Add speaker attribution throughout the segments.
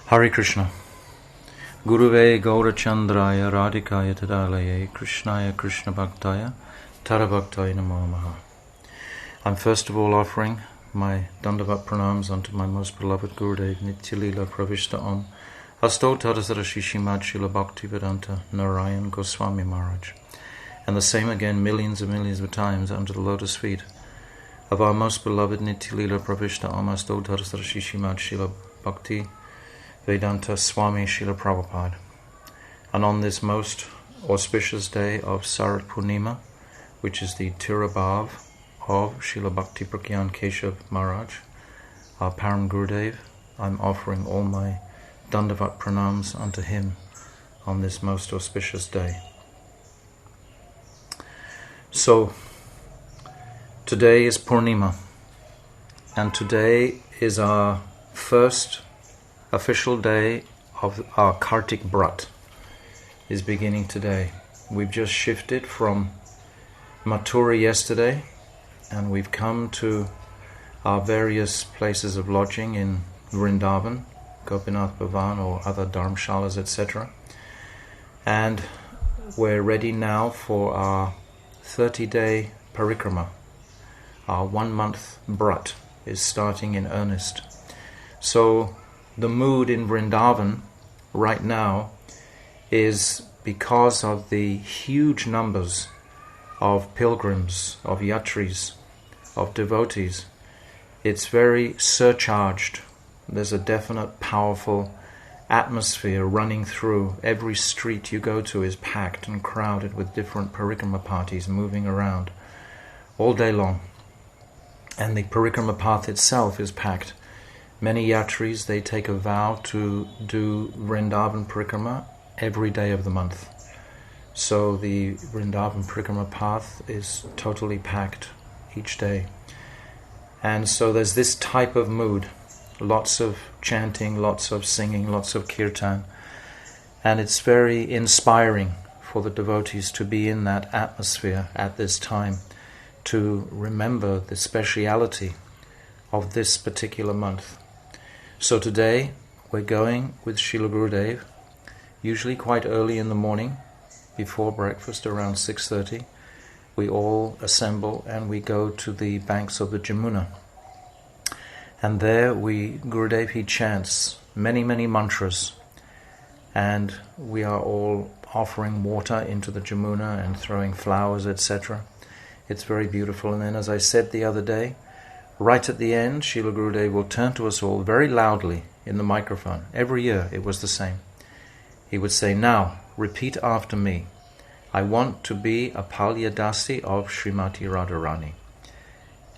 Speaker 1: Hare Krishna. Guruve Gaurachandraya Radhikaya Tadalaye Krishnaya Krishna Bhaktaya Tarabhaktaya Namo Namaha. I'm first of all offering my Dandavat pranams unto my most beloved Gurudev Nityalila Pravishta Om Asto Tadasara Srimad Srila Bhakti Vedanta Narayan Gosvami Maharaj. And the same again millions and millions of times under the lotus feet of our most beloved Nityalila Pravishta Om Asto Tadasara Srimad Srila Bhakti Vedanta Swami Srila Prabhupada. And on this most auspicious day of Sarad Purnima, which is the Tirabhav of Srila Bhakti Pragyan Keshav Maharaj, our Param Gurudev, I'm offering all my Dandavat pranams unto him on this most auspicious day. So, today is Purnima, and today is our first official day of our Kartik-vrata is beginning today. We've just shifted from Mathura yesterday, and we've come to our various places of lodging in Vrindavan, Gopinath Bhavan or other dharmshalas, etc. And we're ready now for our 30-day parikrama. Our 1 month vrata is starting in earnest. So the mood in Vrindavan right now is because of the huge numbers of pilgrims, of yatris, of devotees. It's very surcharged. There's a definite, powerful atmosphere running through. Every street you go to is packed and crowded with different parikrama parties moving around all day long. And the parikrama path itself is packed. Many yatris, they take a vow to do Vrindavan parikrama every day of the month. So the Vrindavan parikrama path is totally packed each day. And so there's this type of mood. Lots of chanting, lots of singing, lots of kirtan. And it's very inspiring for the devotees to be in that atmosphere at this time, to remember the speciality of this particular month. So today we're going with Srila Gurudev, usually quite early in the morning, before breakfast around 6:30. We all assemble and we go to the banks of the Jamuna. And there Gurudev, he chants many, many mantras. And we are all offering water into the Jamuna and throwing flowers, etc. It's very beautiful. And then, as I said the other day, right at the end, Srila Gurudev will turn to us all very loudly in the microphone. Every year it was the same. He would say, "Now, repeat after me. I want to be a Palyadasi of Srimati Radharani."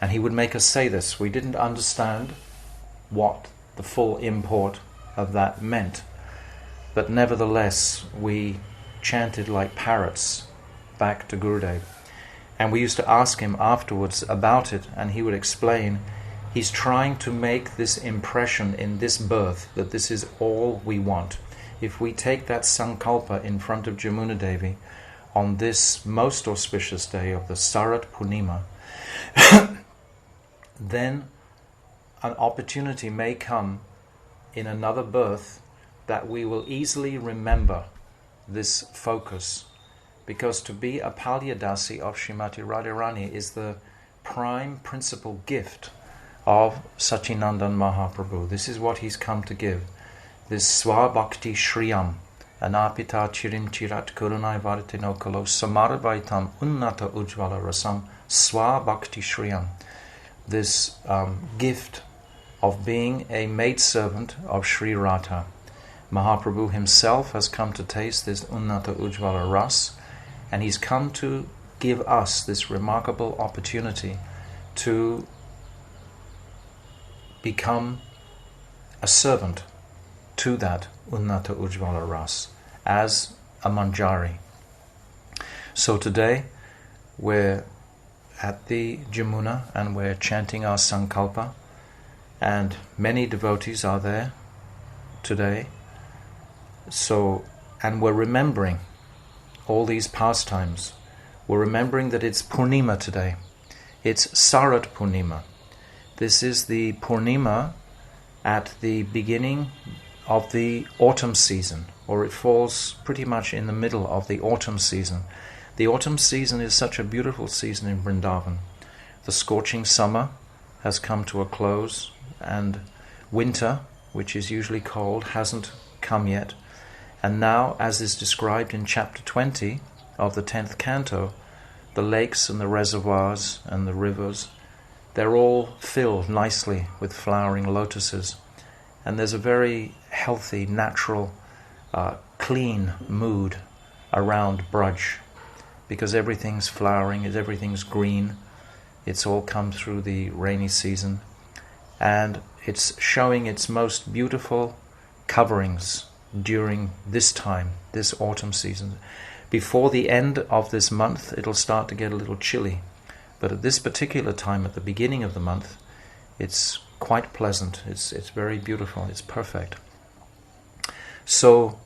Speaker 1: And he would make us say this. We didn't understand what the full import of that meant. But nevertheless, we chanted like parrots back to Gurudev. And we used to ask him afterwards about it, and he would explain he's trying to make this impression in this birth that this is all we want. If we take that Sankalpa in front of Jamuna Devi on this most auspicious day of the Sarad Purnima, then an opportunity may come in another birth that we will easily remember this focus. Because to be a Palyadasi of Srimati Radharani is the prime principal gift of Sachinandan Mahaprabhu. This is what he's come to give. This Swabhakti Shriyam, Anapita Chirim Chirat Kurunai Vartino Kalo Samarvaitam Unnata Ujvala Rasam Swabhakti Shriyam. This gift of being a maidservant of Sri Radha. Mahaprabhu himself has come to taste this Unnata Ujvala Ras, and he's come to give us this remarkable opportunity to become a servant to that Unnata Ujvala Ras as a manjari. So today we're at the Jamuna and we're chanting our Sankalpa, and many devotees are there today. So, and we're remembering all these pastimes. We're remembering that it's Purnima today. It's Sarad Purnima. This is the Purnima at the beginning of the autumn season, or it falls pretty much in the middle of the autumn season. The autumn season is such a beautiful season in Vrindavan. The scorching summer has come to a close, and winter, which is usually cold, hasn't come yet. And now, as is described in chapter 20 of the 10th canto, the lakes and the reservoirs and the rivers, they're all filled nicely with flowering lotuses. And there's a very healthy, natural, clean mood around Braj, because everything's flowering, everything's green. It's all come through the rainy season, and it's showing its most beautiful coverings during this time, this autumn season. Before the end of this month, it'll start to get a little chilly, but at this particular time, at the beginning of the month, it's quite pleasant. It's very beautiful. It's perfect. So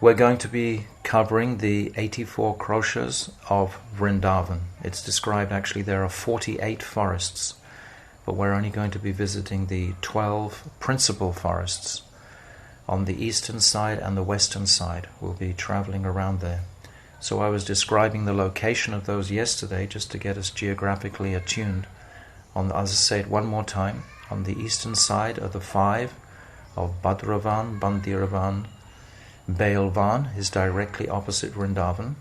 Speaker 1: we're going to be covering the 84 kroshas of Vrindavan. It's described, actually, there are 48 forests, but we're only going to be visiting the 12 principal forests. On the eastern side and the western side, we'll be traveling around there. So I was describing the location of those yesterday, just to get us geographically attuned. I'll just say it one more time. On the eastern side are the 5 of Bhadravan, Bandiravan, Bailvan is directly opposite Vrindavan,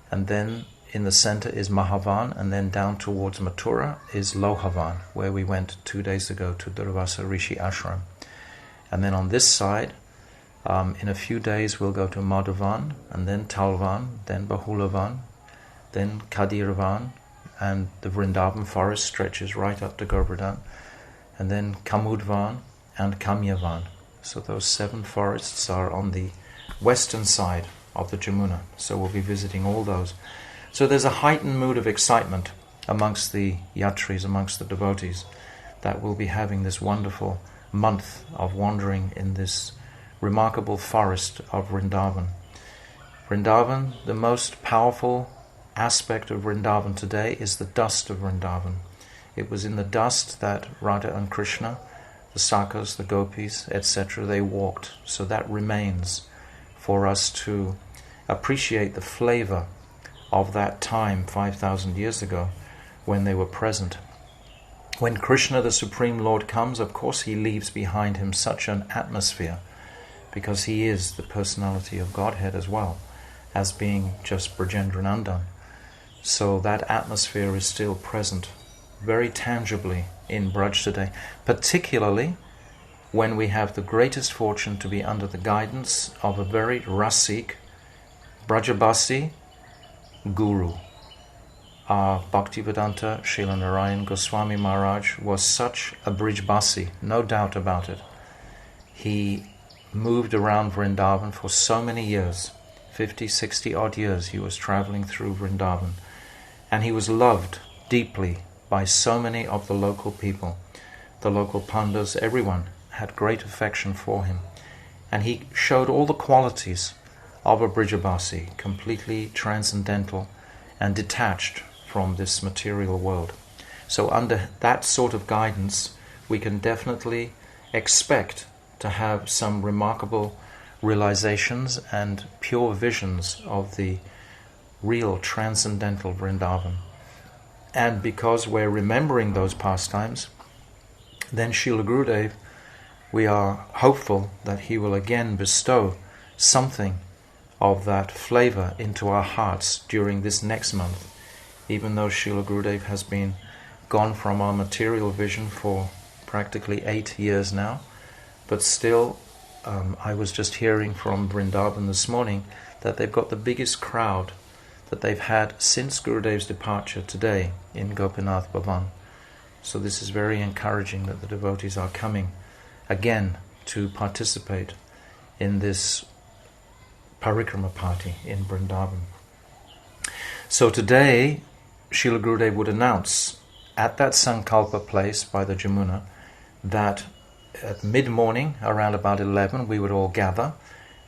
Speaker 1: and then in the center is Mahavan, and then down towards Mathura is Lohavan, where we went 2 days ago to Durvasa Rishi Ashram. And then on this side, in a few days we'll go to Madhavan, and then Talvan, then Bahulavan, then Kadiravan, and the Vrindavan forest stretches right up to Govardhan, and then Kamudvan and Kamyavan. So those 7 forests are on the western side of the Jamuna. So we'll be visiting all those. So there's a heightened mood of excitement amongst the yatris, amongst the devotees, that we'll be having this wonderful month of wandering in this remarkable forest of Vrindavan. Vrindavan, the most powerful aspect of Vrindavan today is the dust of Vrindavan. It was in the dust that Radha and Krishna, the Sakhas, the Gopis, etc., they walked. So that remains for us to appreciate the flavor of that time 5,000 years ago when they were present. When Krishna, the Supreme Lord, comes, of course he leaves behind him such an atmosphere, because he is the personality of Godhead as well as being just Brajendranandan. So that atmosphere is still present very tangibly in Braj today, particularly when we have the greatest fortune to be under the guidance of a very rasik, Brajabasi guru. Our Bhakti-Vedanta Srila Narayan Goswami Maharaj was such a Brijbasi, no doubt about it. He moved around Vrindavan for so many years, 50, 60 odd years he was traveling through Vrindavan, and he was loved deeply by so many of the local people. The local pandas, everyone had great affection for him, and he showed all the qualities of a Brijabasi, completely transcendental and detached from this material world. So under that sort of guidance, we can definitely expect to have some remarkable realizations and pure visions of the real transcendental Vrindavan. And because we're remembering those pastimes, then Srila Gurudev, we are hopeful that he will again bestow something of that flavor into our hearts during this next month. Even though Srila Gurudev has been gone from our material vision for practically 8 years now, but still, I was just hearing from Vrindavan this morning that they've got the biggest crowd that they've had since Gurudev's departure today in Gopinath Bhavan. So this is very encouraging that the devotees are coming again to participate in this Parikrama party in Vrindavan. So today Srila Gurudev would announce at that Sankalpa place by the Jamuna that at mid-morning, around about 11, we would all gather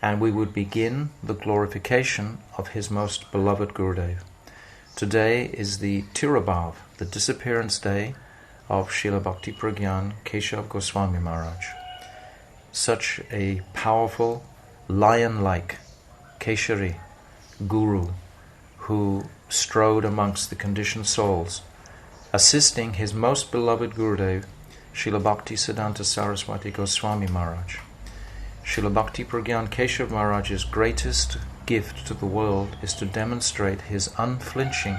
Speaker 1: and we would begin the glorification of his most beloved Gurudev. Today is the Tirabhav, the disappearance day of Srila Bhakti Pragyan Kesava Goswami Maharaj. Such a powerful, lion-like Keshari Guru who strode amongst the conditioned souls, assisting his most beloved Gurudev, Srila Bhakti Siddhanta Saraswati Goswami Maharaj. Srila Bhakti Pragyan Kesava Maharaj's greatest gift to the world is to demonstrate his unflinching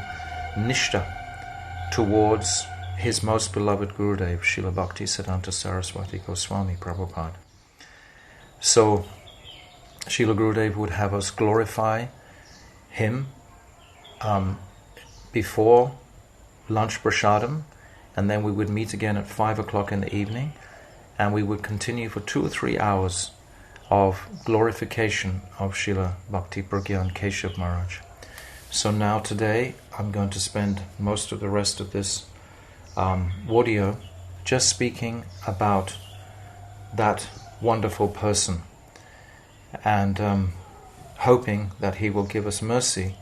Speaker 1: nishtha towards his most beloved Gurudev, Srila Bhakti Siddhanta Saraswati Goswami Prabhupada. So, Srila Gurudev would have us glorify him before lunch prasadam, and then we would meet again at 5 o'clock in the evening, and we would continue for 2 or 3 hours of glorification of Srila Bhakti Pragyan Kesava Maharaj. So now today I'm going to spend most of the rest of this audio just speaking about that wonderful person and hoping that he will give us mercy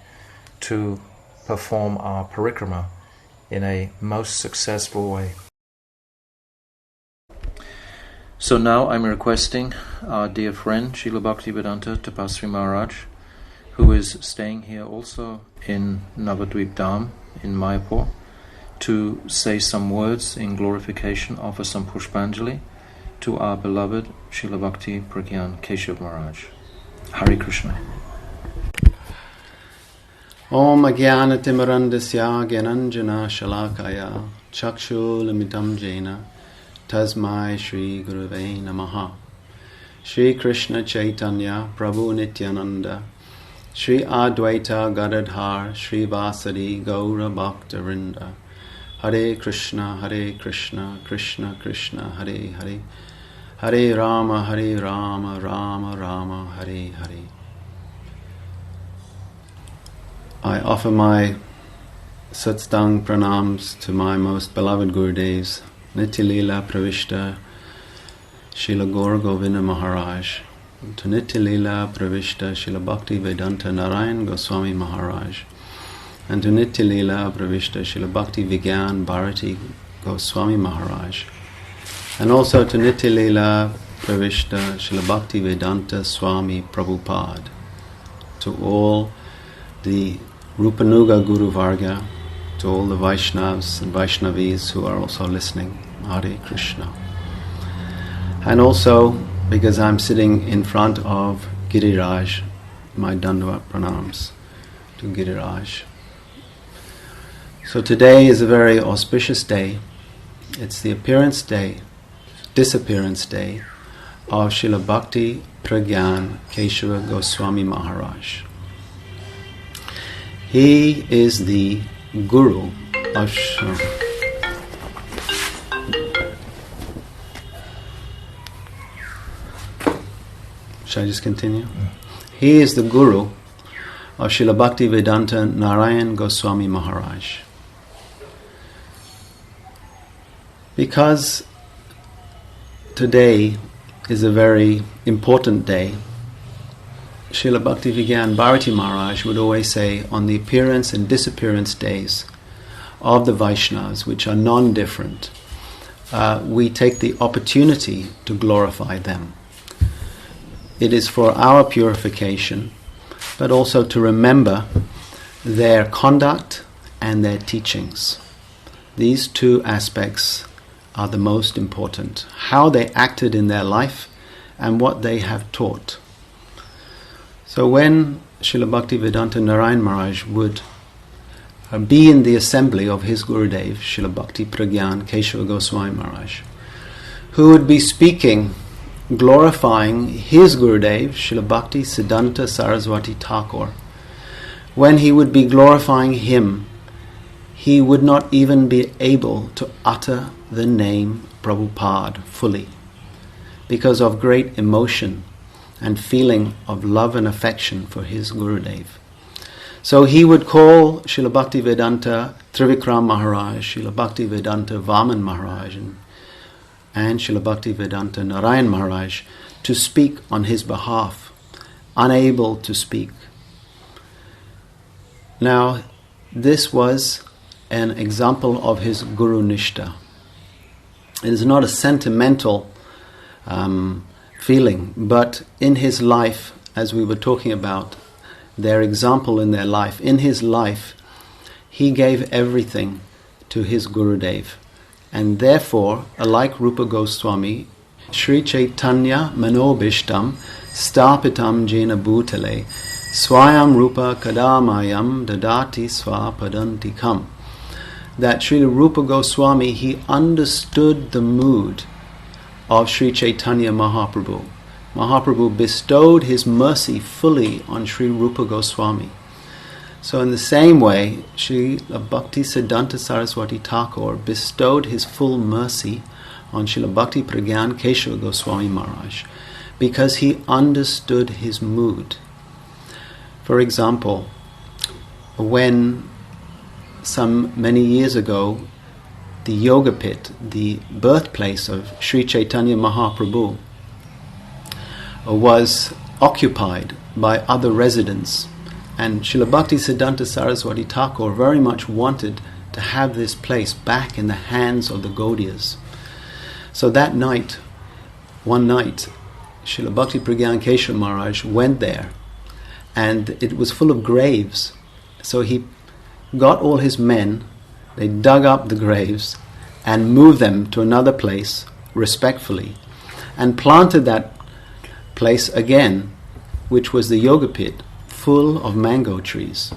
Speaker 1: to perform our parikrama in a most successful way. So now I'm requesting our dear friend Srila Bhaktivedanta Tapasvi Maharaj, who is staying here also in Navadvip Dham in Mayapur, to say some words in glorification, offer some pushpanjali to our beloved Srila Bhakti Pragyan Kesava Maharaj. Hare Krishna.
Speaker 2: Om Ajnanatimirandasya Gyananjana Shalakaya Chakshulamitam Jena Tasmai Shri Gurave Namaha. Shri Krishna Chaitanya Prabhu Nityananda Shri Advaita Gadadhar Shri Vasadi Gaura Bhakta-vrinda. Hare Krishna, Krishna Krishna, Hare Hare, Hare Rama, Rama Rama, Hare Hare. I offer my Satstang pranams to my most beloved Gurudevs, Nityalila Pravishta Srila Gaur Govinda Maharaj, to Nityalila Pravishta Srila Bhakti Vedanta Narayan Goswami Maharaj, and to Nityalila Pravishta Srila Bhakti Vigyan Bharati Goswami Maharaj, and also to Nityalila Pravishta Srila Bhakti Vedanta Swami Prabhupada, to all the Rupanuga Guru Varga, to all the Vaishnavas and Vaishnavis who are also listening. Hare Krishna. And also, because I'm sitting in front of Giriraj, my Dandavat pranams to Giriraj. So today is a very auspicious day. It's the disappearance day of Srila Bhakti Pragyan Kesava Goswami Maharaj. He is the Guru of Shall I just continue? He is the Guru of Srila Bhakti Vedanta Narayan Goswami Maharaj. Because today is a very important day, Srila Bhakti Vigyan Bharati Maharaj would always say, on the appearance and disappearance days of the Vaishnavas, which are non-different, we take the opportunity to glorify them. It is for our purification, but also to remember their conduct and their teachings. These two aspects are the most important. How they acted in their life and what they have taught. So when Srila Bhakti Vedanta Narayan Maharaj would be in the assembly of his Gurudev, Srila Bhakti Pragyan Kesava Goswami Maharaj, who would be speaking, glorifying his Gurudev, Srila Bhakti Siddhanta Saraswati Thakur, when he would be glorifying him, he would not even be able to utter the name Prabhupada fully, because of great emotion and feeling of love and affection for his Gurudev. So he would call Srila Bhaktivedanta Trivikram Maharaj, Srila Bhaktivedanta Vaman Maharaj, and Srila Bhaktivedanta Narayan Maharaj to speak on his behalf, unable to speak. Now, this was an example of his Guru Nishta. It is not a sentimental feeling, but in his life, as we were talking about, their example in their life, in his life, he gave everything to his Gurudev. And therefore, like Rupa Goswami, Sri Chaitanya Manobishtam Stapitam Jena Bhutale Swayam Rupa Kadamayam Dadati Swapadantikam. That Sri Rupa Goswami, he understood the mood of Sri Chaitanya Mahaprabhu. Mahaprabhu bestowed his mercy fully on Sri Rupa Goswami. So in the same way, Sri Bhakti Siddhanta Saraswati Thakur bestowed his full mercy on Srila Bhakti Pragyan Keshava Goswami Maharaj because he understood his mood. For example, when many years ago, the Yoga Pit, the birthplace of Sri Chaitanya Mahaprabhu, was occupied by other residents, and Srila Bhakti Siddhanta Saraswati Thakur very much wanted to have this place back in the hands of the Gaudiyas. So that night, one night, Srila Bhakti Pragyan Keshava Maharaj went there, and it was full of graves. So he got all his men, they dug up the graves and moved them to another place respectfully, and planted that place again, which was the Yoga Pit, full of mango trees.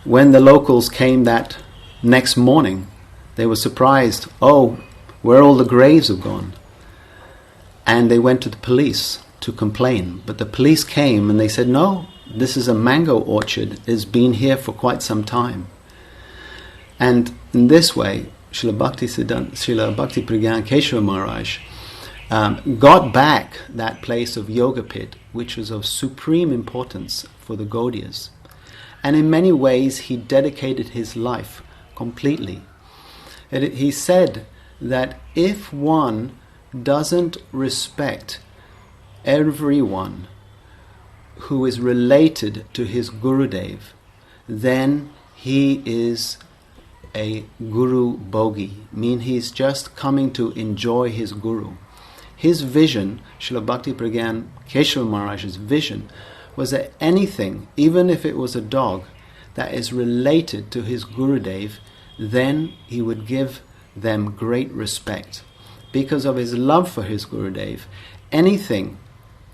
Speaker 2: When the locals came that next morning, they were surprised, oh, where all the graves have gone. And they went to the police to complain. But the police came and they said, no, this is a mango orchard. It's been here for quite some time. And in this way, Srila Bhakti Pragyan Keshava Maharaj got back that place of Yoga Pit, which was of supreme importance for the Gaudiyas. And in many ways, he dedicated his life completely. He said that if one doesn't respect everyone who is related to his Gurudev, then he is a Guru Bhogi, meaning he's just coming to enjoy his Guru. His vision, Srila Bhakti Pragyan Keshava Maharaj's vision, was that anything, even if it was a dog, that is related to his Gurudev, then he would give them great respect. Because of his love for his Gurudev, anything,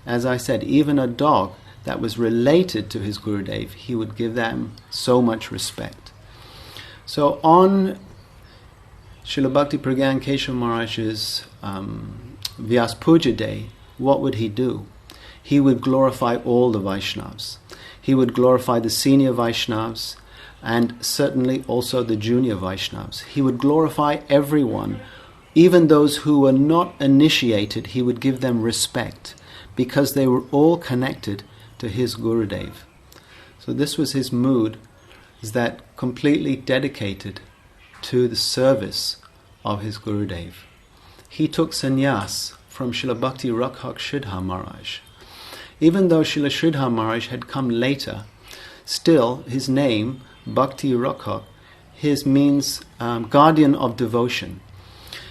Speaker 2: as I said, even a dog that was related to his Gurudev, he would give them so much respect. So on Srila Bhakti Pragyan Keshava Maharaj's Vyas Puja Day, what would he do? He would glorify all the Vaishnavas. He would glorify the senior Vaishnavas and certainly also the junior Vaishnavas. He would glorify everyone, even those who were not initiated. He would give them respect because they were all connected to his Gurudev. So this was his mood, is that completely dedicated to the service of his Gurudev. He took sannyas from Srila Bhakti Rakhak Shridhar Maharaj. Even though Srila Shridhar Maharaj had come later, still his name, Bhakti Rakhak, his means guardian of devotion.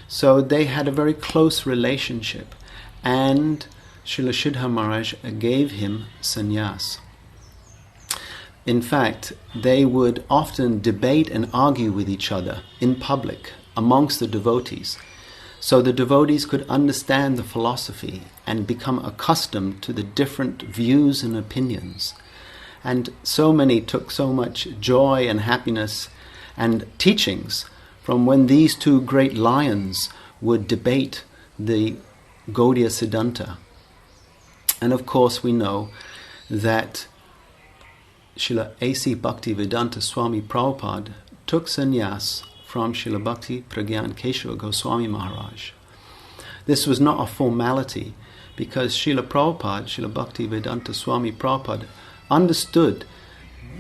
Speaker 2: So they had a very close relationship, and Srila Shridhar Maharaj gave him sannyas. In fact, they would often debate and argue with each other in public amongst the devotees. So the devotees could understand the philosophy and become accustomed to the different views and opinions. And so many took so much joy and happiness and teachings from when these two great lions would debate the Gaudiya Siddhanta. And of course we know that Srila A.C. Bhaktivedanta Swami Prabhupada took sannyas from Srila Bhakti Pragyan Keshava Goswami Maharaj. This was not a formality because Srila Prabhupada, Srila Bhaktivedanta Swami Prabhupada, understood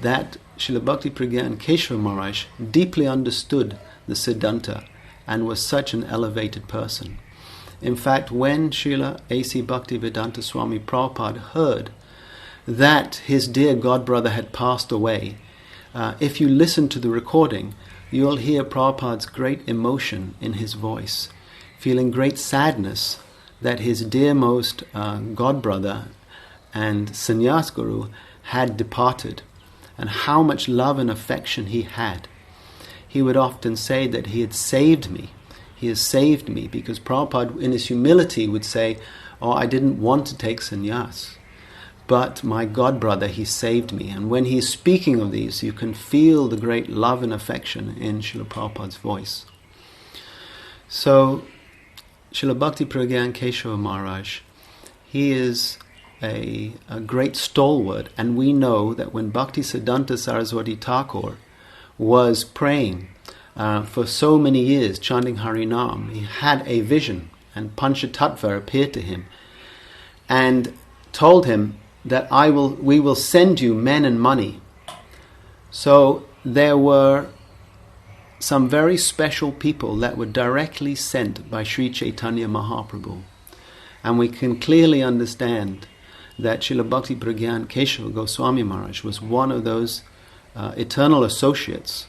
Speaker 2: that Srila Bhakti Pragyan Keshava Maharaj deeply understood the Siddhanta and was such an elevated person. In fact, when Srila A.C. Bhaktivedanta Swami Prabhupada heard that his dear godbrother had passed away, if you listen to the recording, you'll hear Prabhupada's great emotion in his voice, feeling great sadness that his dearmost godbrother and sannyas guru had departed, and how much love and affection he had. He would often say that he had saved me. He has saved me, because Prabhupada in his humility would say, "Oh, I didn't want to take sannyas, but my godbrother, he saved me." And when he's speaking of these, you can feel the great love and affection in Srila Prabhupada's voice. So, Srila Bhakti Pragyan Keshava Maharaj, he is a great stalwart, and we know that when Bhakti Siddhanta Saraswati Thakur was praying for so many years, chanting Harinam, he had a vision, and Panchatattva appeared to him and told him that we will send you men and money. So there were some very special people that were directly sent by Sri Chaitanya Mahaprabhu. And we can clearly understand that Srila Bhakti Pragyan Keshava Goswami Maharaj was one of those eternal associates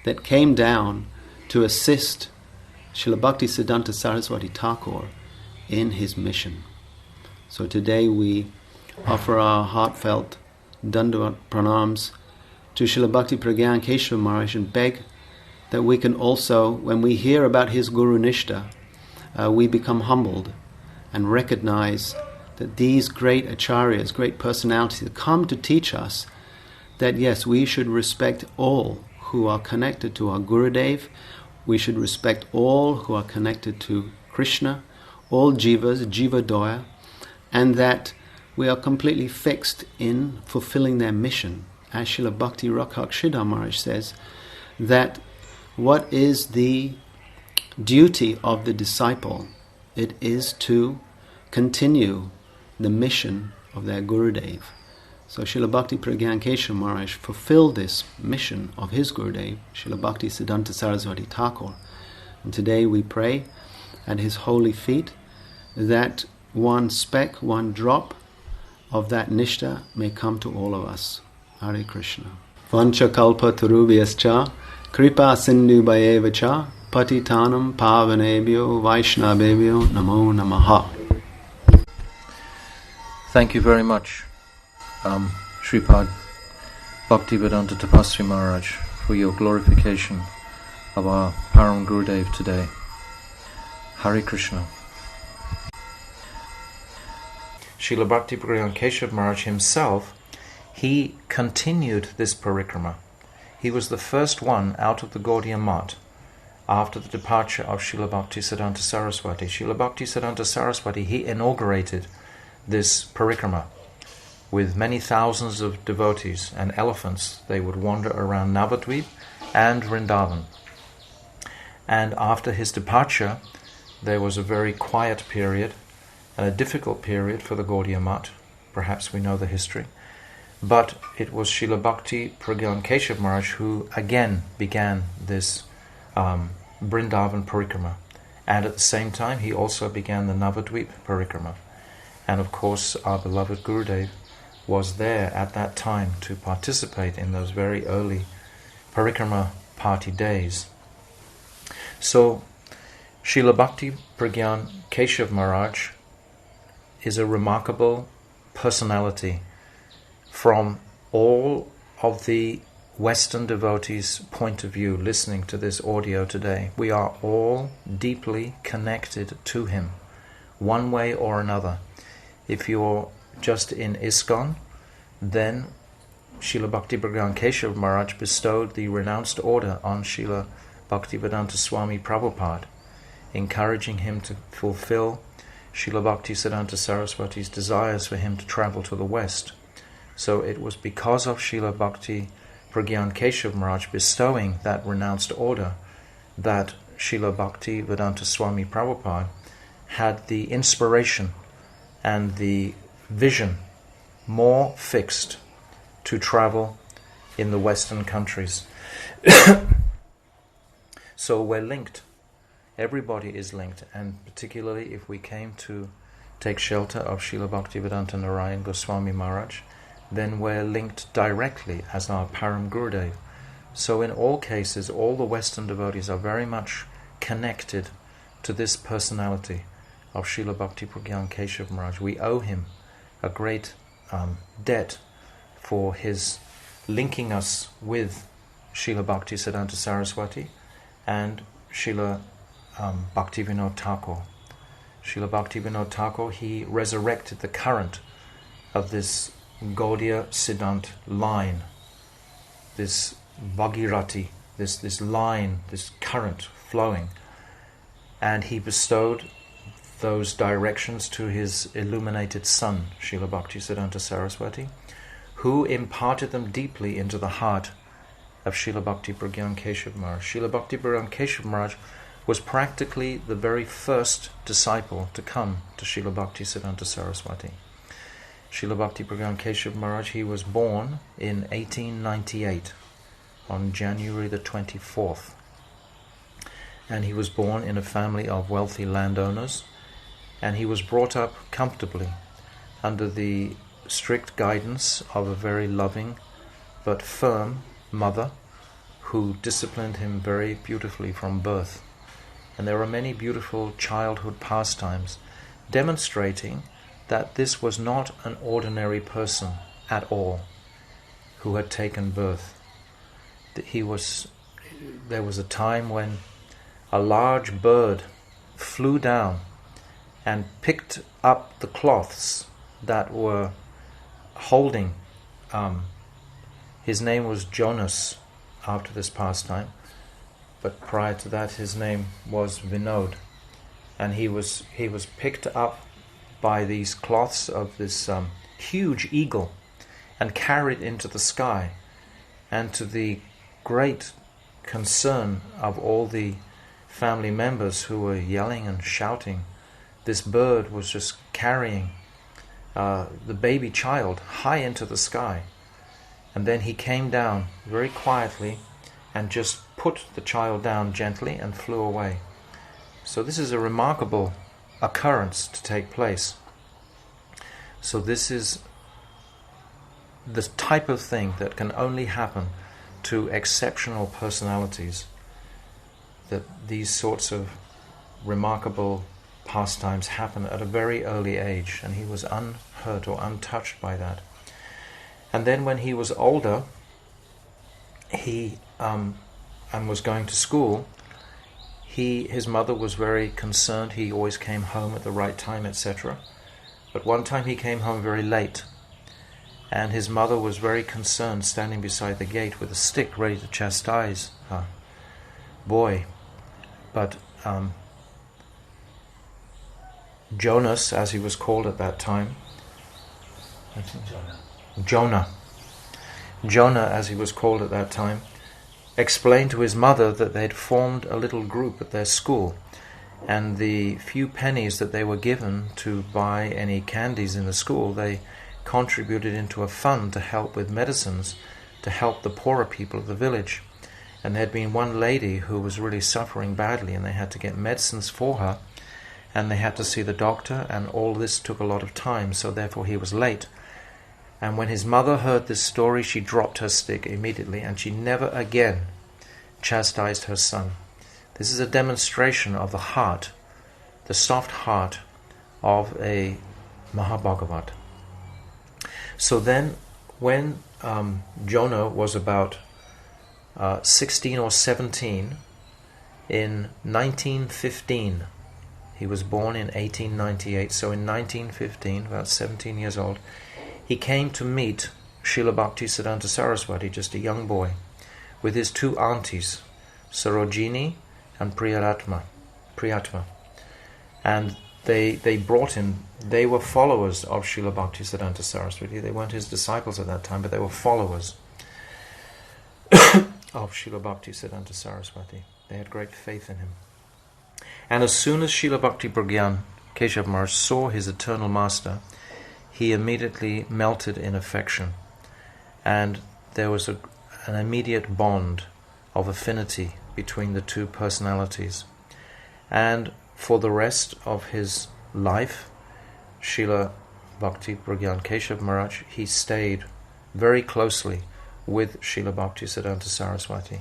Speaker 2: that came down to assist Srila Bhakti Siddhanta Saraswati Thakur in his mission. So today we offer our heartfelt Dandavat Pranams to Srila Bhakti Pragyan Keshava Maharaj and beg that we can also, when we hear about his Guru Nishta, we become humbled and recognize that these great acharyas, great personalities, come to teach us that yes, we should respect all who are connected to our Gurudev, we should respect all who are connected to Krishna, all jivas, jivadoya, and that we are completely fixed in fulfilling their mission. As Srila Bhakti Rakhak Siddhar Maharaj says, that what is the duty of the disciple? It is to continue the mission of their Gurudev. So Srila Bhakti Pragyan Keshava Maharaj fulfilled this mission of his Gurudev, Srila Bhakti Siddhanta Saraswati Thakur. And today we pray at his holy feet that one speck, one drop of that nishta may come to all of us. Hare Krishna. Vancha kalpa tarubhyascha kripa sindhu bhayevacha patitanam pavanebhyo vaishnavebhyo namo namaha.
Speaker 1: Thank you very much, Sripad Bhaktivedanta Tapasvi Maharaj, for your glorification of our Param Gurudev today. Hare Krishna. Srila Bhakti Pragyan Keshava Maharaj himself, he continued this parikrama. He was the first one out of the Goudiya Math after the departure of Srila Bhakti Siddhanta Saraswati. Srila Bhakti Siddhanta Saraswati, he inaugurated this parikrama with many thousands of devotees and elephants. They would wander around Navadvip and Vrindavan. And after his departure, there was a very quiet period and a difficult period for the Gaudiya Math. Perhaps we know the history. But it was Srila Bhakti Pragyan Keshava Maharaj who again began this Vrindavan parikrama. And at the same time, he also began the Navadvip parikrama. And of course, our beloved Gurudev was there at that time to participate in those very early parikrama party days. So, Srila Bhakti Pragyan Keshava Maharaj is a remarkable personality from all of the Western devotees' point of view listening to this audio today. We are all deeply connected to him, one way or another. If you're just in ISKCON, then Srila Bhakti Pragyan Keshava Maharaj bestowed the renounced order on Srila Bhaktivedanta Swami Prabhupada, encouraging him to fulfill Srila Bhakti Siddhanta Saraswati's desires for him to travel to the West. So it was because of Srila Bhakti Pragyan Keshava Maharaj bestowing that renounced order that Srila Bhaktivedanta Swami Prabhupada had the inspiration and the vision more fixed to travel in the Western countries. So we're linked. Everybody is linked, and particularly if we came to take shelter of Srila Bhaktivedanta Narayan Goswami Maharaj, then we're linked directly as our Param Gurudev. So in all cases, all the Western devotees are very much connected to this personality of Srila Bhakti Pragyan Keshav Maharaj. We owe him a great debt for his linking us with Srila Bhakti Siddhanta Saraswati and Srila Bhaktivinoda Thakur. Srila Bhaktivinoda Thakur, he resurrected the current of this Goudiya Siddhant line, this Bhagirati, this line, this current flowing, and he bestowed those directions to his illuminated son, Srila Bhakti Siddhanta Saraswati, who imparted them deeply into the heart of Srila Bhakti Pragyan Keshav Maharaj. Srila Bhakti Pragyan Keshav Maharaj was practically the very first disciple to come to Srila Bhakti Siddhanta Saraswati. Srila Bhakti Pragyan Keshav Maharaj, he was born in 1898 on January the 24th. And he was born in a family of wealthy landowners, and he was brought up comfortably under the strict guidance of a very loving but firm mother who disciplined him very beautifully from birth. And there are many beautiful childhood pastimes demonstrating that this was not an ordinary person at all who had taken birth. There was a time when a large bird flew down and picked up the cloths that were holding. His name was Jonas after this pastime, but prior to that his name was Vinod, and he was picked up by these cloths of this huge eagle and carried into the sky, and to the great concern of all the family members who were yelling and shouting, this bird was just carrying the baby child high into the sky. And then he came down very quietly and just put the child down gently and flew away. So this is a remarkable occurrence to take place. So this is the type of thing that can only happen to exceptional personalities, that these sorts of remarkable pastimes happen at a very early age, and he was unhurt or untouched by that. And then when he was older, he and was going to school, his mother was very concerned. He always came home at the right time, etc. But one time he came home very late, and his mother was very concerned, standing beside the gate with a stick ready to chastise her boy. But Jonas, as he was called at that time, Jonah, as he was called at that time, explained to his mother that they had formed a little group at their school, and the few pennies that they were given to buy any candies in the school, they contributed into a fund to help with medicines, to help the poorer people of the village. And there had been one lady who was really suffering badly, and they had to get medicines for her, and they had to see the doctor, and all this took a lot of time, so therefore he was late. And when his mother heard this story, she dropped her stick immediately, and she never again chastised her son. This is a demonstration of the heart, the soft heart of a Mahabhagavat. So then, when Jonah was about 16 or 17, in 1915, he was born in 1898, so in 1915, about 17 years old, he came to meet Srila Bhakti Siddhanta Saraswati, just a young boy, with his two aunties, Sarojini and Priyatma. And they brought him, they were followers of Srila Bhakti Siddhanta Saraswati. They weren't his disciples at that time, but they were followers of Srila Bhakti Siddhanta Saraswati. They had great faith in him. And as soon as Srila Bhakti Pragyan Keshav Maharaj saw his eternal master, he immediately melted in affection. And there was an immediate bond of affinity between the two personalities. And for the rest of his life, Srila Bhakti Pragyan Keshav Maharaj, he stayed very closely with Srila Bhaktisiddhanta Saraswati.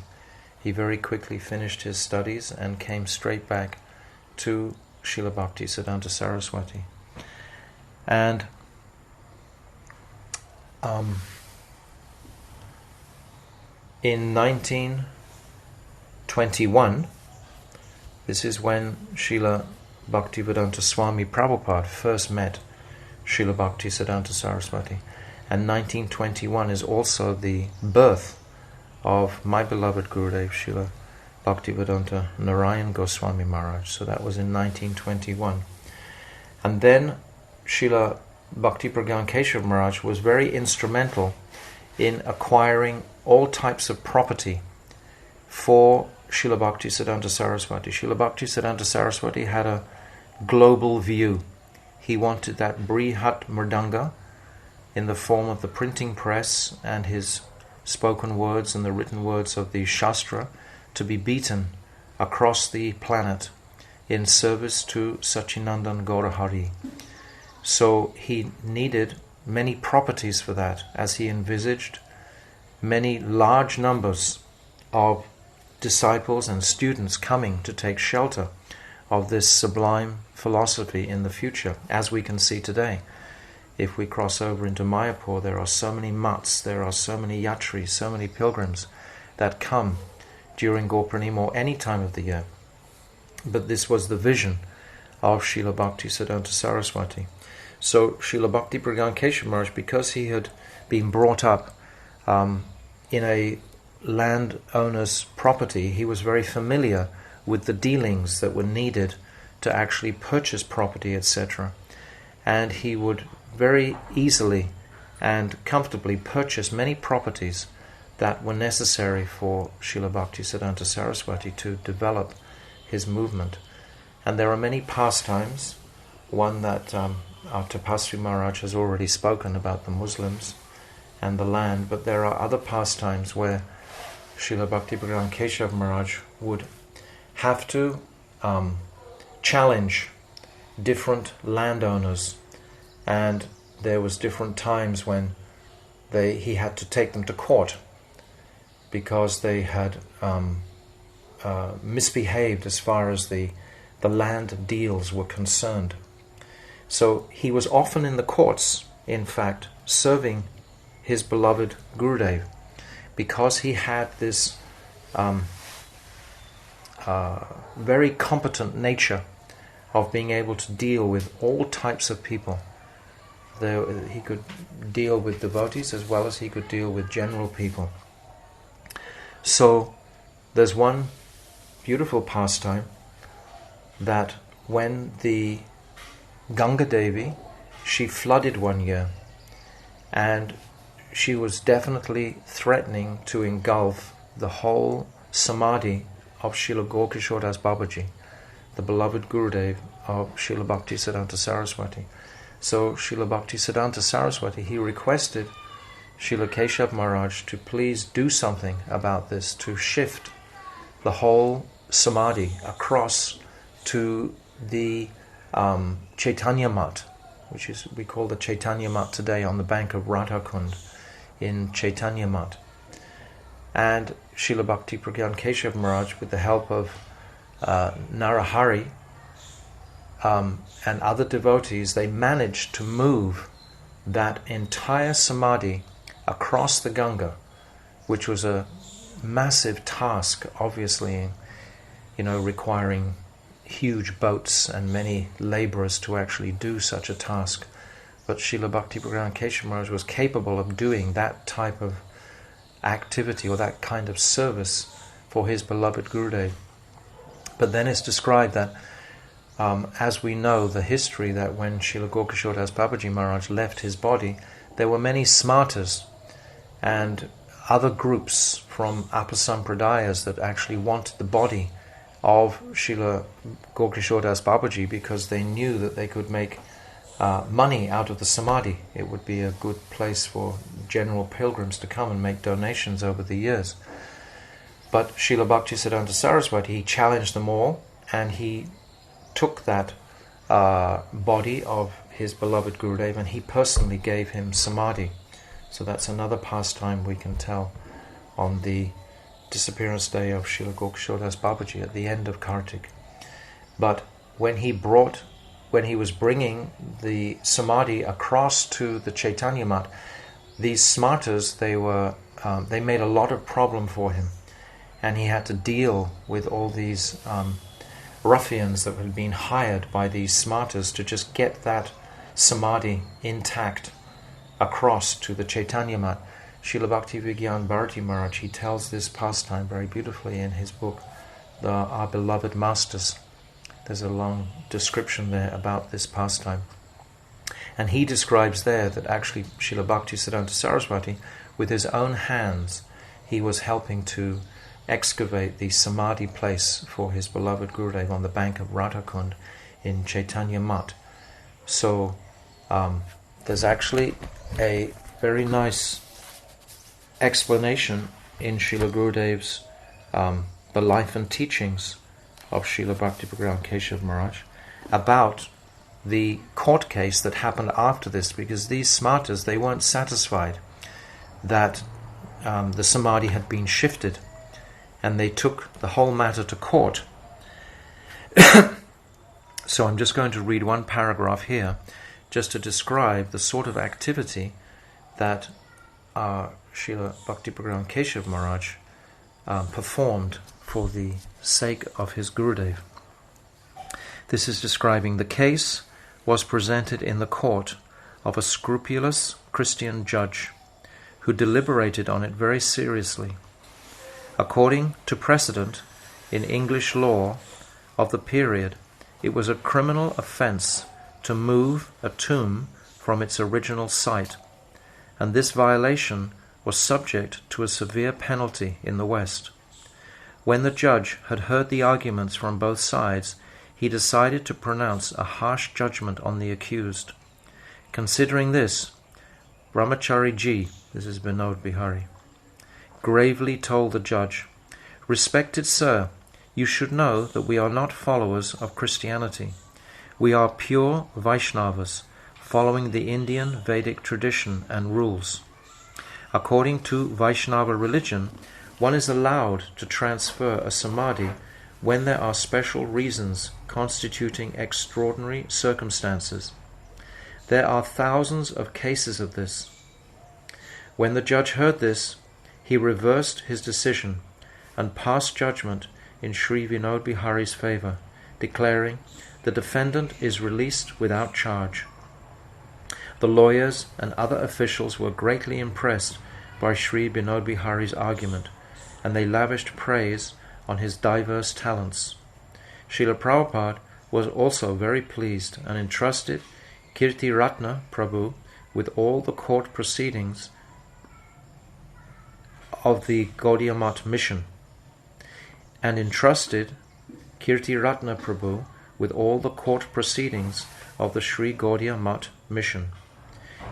Speaker 1: He very quickly finished his studies and came straight back to Srila Bhaktisiddhanta Saraswati. And in 1921, this is when Srila Bhaktivedanta Swami Prabhupada first met Srila Bhaktisiddhanta Saraswati. And 1921 is also the birth of my beloved Gurudev, Srila Bhaktivedanta Narayan Goswami Maharaj. So that was in 1921. And then Srila Bhakti Pragyan Keshav Maharaj was very instrumental in acquiring all types of property for Srila Bhaktisiddhanta Saraswati. Srila Bhaktisiddhanta Saraswati had a global view. He wanted that Brihat Mridanga in the form of the printing press and his spoken words and the written words of the Shastra to be beaten across the planet in service to Sachinandan Gaurahari. So he needed many properties for that, as he envisaged many large numbers of disciples and students coming to take shelter of this sublime philosophy in the future, as we can see today. If we cross over into Mayapur, there are so many mutts, there are so many yatris, so many pilgrims that come during Gopurnima or any time of the year. But this was the vision of Srila Bhaktisiddhanta Saraswati. So Srila Bhakti Pragyan Keshav Maharaj, because he had been brought up in a landowner's property, he was very familiar with the dealings that were needed to actually purchase property, etc. And he would very easily and comfortably purchase many properties that were necessary for Srila Bhaktisiddhanta Saraswati to develop his movement. And there are many pastimes, one that our Tapasvi Maharaj has already spoken about, the Muslims and the land, but there are other pastimes where Srila Bhakti Pragyan Keshav Maharaj would have to challenge different landowners, and there was different times when he had to take them to court because they had misbehaved as far as the land deals were concerned. So he was often in the courts, in fact, serving his beloved Gurudev, because he had this very competent nature of being able to deal with all types of people. He could deal with devotees as well as he could deal with general people. So there's one beautiful pastime that when the Ganga Devi, she flooded one year, and she was definitely threatening to engulf the whole samadhi of Srila Gaurkishore Das Babaji, the beloved Gurudev of Srila Bhaktisiddhanta Saraswati. So Srila Bhaktisiddhanta Saraswati, he requested Srila Keshav Maharaj to please do something about this, to shift the whole samadhi across to the Chaitanya Mat, which is, we call the Chaitanya Mat today, on the bank of Radhakund in Chaitanya Mat. And Srila Bhakti Pragyan Keshav Maharaj, with the help of Narahari and other devotees, they managed to move that entire samadhi across the Ganga, which was a massive task, obviously, requiring huge boats and many laborers to actually do such a task. But Srila Bhakti Pragyan Keshav Maharaj was capable of doing that type of activity or that kind of service for his beloved Gurudev. But then it's described that, as we know the history, that when Srila Gaurkishore Das Babaji Maharaj left his body, there were many smartas and other groups from Apasampradayas that actually wanted the body of Srila Gaurkishore Das Babaji because they knew that they could make money out of the samadhi. It would be a good place for general pilgrims to come and make donations over the years. But Srila Bhaktisiddhanta Saraswati, he challenged them all, and he took that body of his beloved Gurudev and he personally gave him samadhi. So that's another pastime we can tell on the disappearance day of Srila Gokishodas Babaji at the end of Kartik. But when he was bringing the samadhi across to the Chaitanya Mat, these smartas, they made a lot of problem for him, and he had to deal with all these ruffians that had been hired by these smartas to just get that samadhi intact across to the Chaitanya Mat. Srila Bhakti Vigyan Bharati Maharaj, he tells this pastime very beautifully in his book, Our Beloved Masters. There's a long description there about this pastime. And he describes there that actually Srila Bhaktisiddhanta Saraswati, with his own hands, he was helping to excavate the samadhi place for his beloved Gurudev on the bank of Radhakund in Chaitanya Mat. So there's actually a very nice explanation in Srila Gurudev's the life and teachings of Srila Bhakti-Bhagwan Keshav Maharaj about the court case that happened after this, because these smartas, they weren't satisfied that the samadhi had been shifted, and they took the whole matter to court. So I'm just going to read one paragraph here just to describe the sort of activity that Srila Bhakti-Bhagwan Keshav Maharaj performed for the sake of his Gurudev. This is describing the case was presented in the court of a scrupulous Christian judge who deliberated on it very seriously. According to precedent in English law of the period, it was a criminal offence to move a tomb from its original site, and this violation was subject to a severe penalty in the West. When the judge had heard the arguments from both sides, he decided to pronounce a harsh judgment on the accused. Considering this, Brahmachari Ji, this is Vinod Bihari, gravely told the judge, "Respected sir, you should know that we are not followers of Christianity. We are pure Vaishnavas, following the Indian Vedic tradition and rules. According to Vaishnava religion, one is allowed to transfer a samadhi when there are special reasons constituting extraordinary circumstances. There are thousands of cases of this." When the judge heard this, he reversed his decision and passed judgment in Sri Vinod Bihari's favour, declaring, "The defendant is released without charge." The lawyers and other officials were greatly impressed by Sri Vinod Bihari's argument, and they lavished praise on his diverse talents. Srila Prabhupada was also very pleased and entrusted Kirti-Ratna Prabhu with all the court proceedings of the Goudiya Math mission, and entrusted Kirti-Ratna Prabhu with all the court proceedings of the Sri Gaudiya Math mission.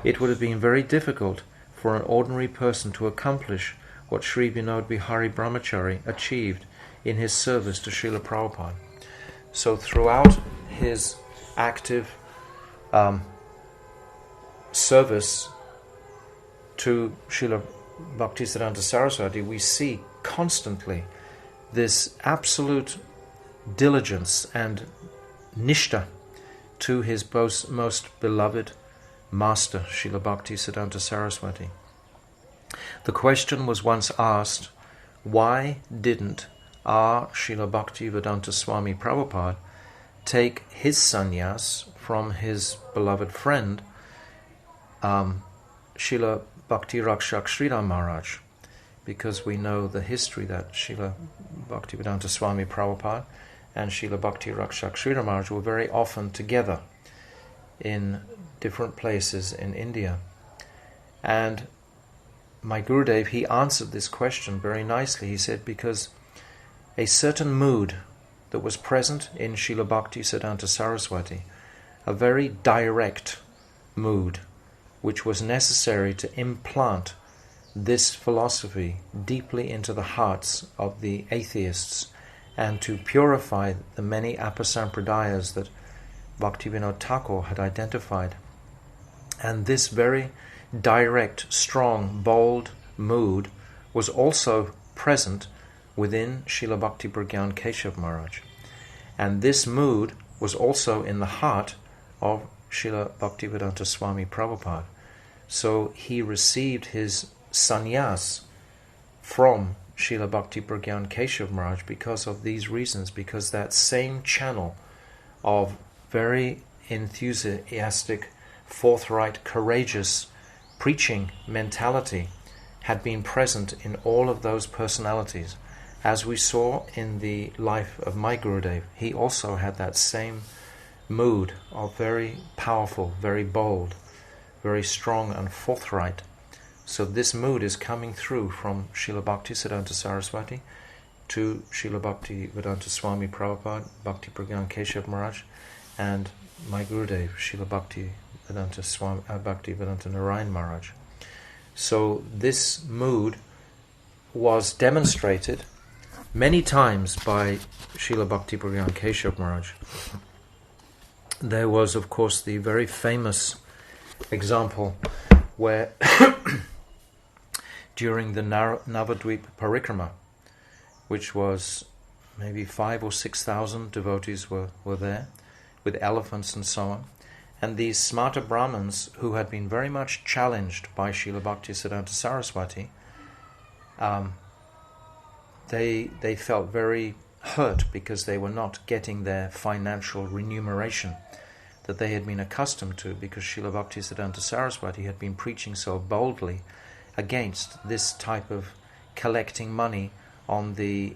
Speaker 1: It would have been very difficult for an ordinary person to accomplish what Sri Vinod Bihari Brahmachari achieved in his service to Srila Prabhupada. So throughout his active service to Srila Bhaktisiddhanta Saraswati, we see constantly this absolute diligence and nishta to his most beloved master, Srila Bhaktisiddhanta Saraswati. The question was once asked, why didn't our Srila Bhaktivedanta Swami Prabhupada take his sannyas from his beloved friend, Srila Bhakti Rakshak Sridhar Maharaj? Because we know the history that Srila Bhaktivedanta Swami Prabhupada and Srila Bhakti Rakshak Sridhar Maharaj were very often together in different places in India. And my Gurudev, he answered this question very nicely. He said, because a certain mood that was present in Srila Bhaktisiddhanta Saraswati, a very direct mood, which was necessary to implant this philosophy deeply into the hearts of the atheists and to purify the many apasampradayas that Bhaktivinoda Thakur had identified. And this very direct, strong, bold mood was also present within Srila Bhakti Pragyan Keshav Maharaj. And this mood was also in the heart of Srila Bhaktivedanta Swami Prabhupada. So he received his sannyas from Srila Bhakti Pragyan Keshav Maharaj because of these reasons, because that same channel of very enthusiastic, forthright, courageous preaching mentality had been present in all of those personalities. As we saw in the life of my Gurudev, he also had that same mood of very powerful, very bold, very strong and forthright. So this mood is coming through from Srila Bhaktisiddhanta Saraswati to Srila Bhaktivedanta Swami Prabhupada, Bhakti Pragyan Keshav Maharaj, and my Gurudev, Srila Bhaktivedanta Narayan Maharaj. So this mood was demonstrated many times by Srila Bhakti Pragyan Keshav Maharaj. There was, of course, the very famous example where during the Navadvip Parikrama, which was maybe 5,000 or 6,000 devotees were there, with elephants and so on, and these smarta Brahmins, who had been very much challenged by Srila Bhaktisiddhanta Saraswati, they felt very hurt because they were not getting their financial remuneration that they had been accustomed to, because Srila Bhaktisiddhanta Saraswati had been preaching so boldly against this type of collecting money on the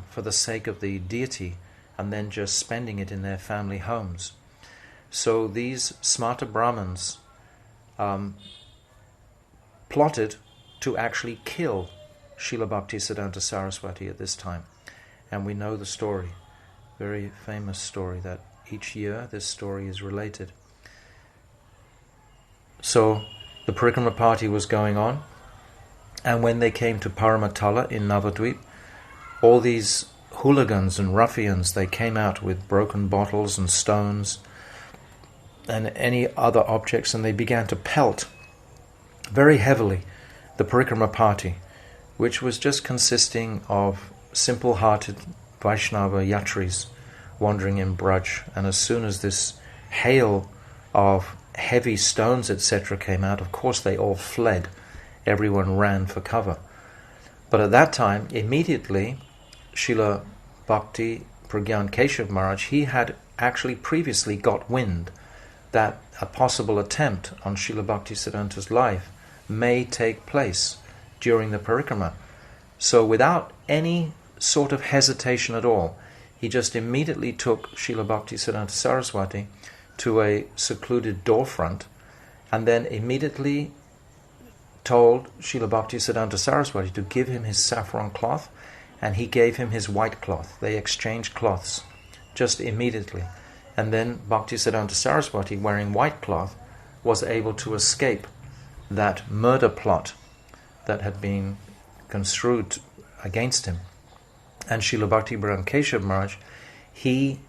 Speaker 1: for the sake of the deity and then just spending it in their family homes. So these smarta Brahmins plotted to actually kill Srila Bhaktisiddhanta Saraswati at this time. And we know the story, very famous story, that each year this story is related. So the Parikrama party was going on, and when they came to Paramatala in Navadvip, all these hooligans and ruffians, they came out with broken bottles and stones and any other objects, and they began to pelt very heavily the Parikrama party, which was just consisting of simple-hearted Vaishnava yatris wandering in Braj. And as soon as this hail of heavy stones, etc., came out, of course they all fled. Everyone ran for cover. But at that time, immediately, Srila Bhakti Pragyan Keshav Maharaj, he had actually previously got wind that a possible attempt on Srila Bhaktisiddhanta's life may take place during the parikrama. So without any sort of hesitation at all, he just immediately took Srila Bhaktisiddhanta Saraswati to a secluded door front and then immediately told Srila Bhaktisiddhanta Saraswati to give him his saffron cloth, and he gave him his white cloth. They exchanged cloths just immediately. And then Bhaktisiddhanta Saraswati, wearing white cloth, was able to escape that murder plot that had been construed against him. And Srila Bhakti Pragyan Keshav Maharaj, he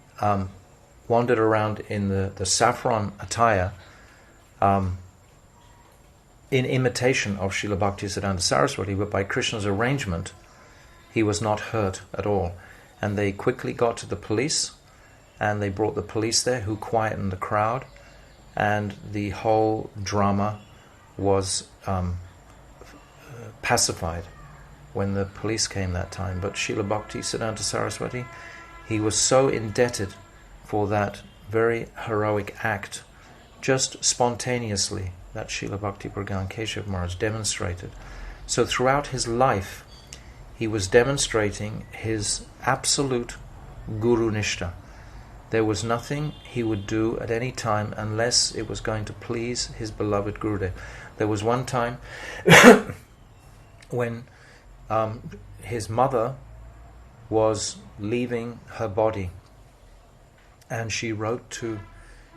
Speaker 1: wandered around in the saffron attire in imitation of Srila Bhaktisiddhanta Saraswati, but by Krishna's arrangement, he was not hurt at all. And they quickly got to the police, and they brought the police there, who quietened the crowd, and the whole drama was pacified when the police came that time. But Srila Bhaktisiddhanta Saraswati, he was so indebted for that very heroic act, just spontaneously, that Srila Bhakti Pragyan Keshav Maharaj demonstrated. So throughout his life, he was demonstrating his absolute Guru Nishta. There was nothing he would do at any time unless it was going to please his beloved Gurudev. There was one time when his mother was leaving her body, and she wrote to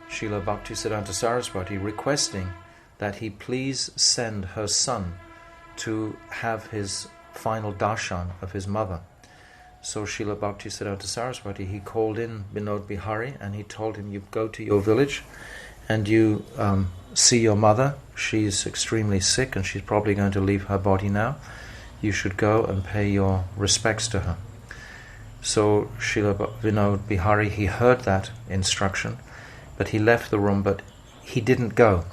Speaker 1: Srila Bhaktisiddhanta Saraswati, requesting that he please send her son to have his final darshan of his mother. So Srila Bhaktisiddhanta Saraswati, he called in Vinod Bihari and he told him, you go to your village and you see your mother. She's extremely sick and she's probably going to leave her body now. You should go and pay your respects to her. So Srila Vinod Bihari, he heard that instruction, but he left the room, but he didn't go.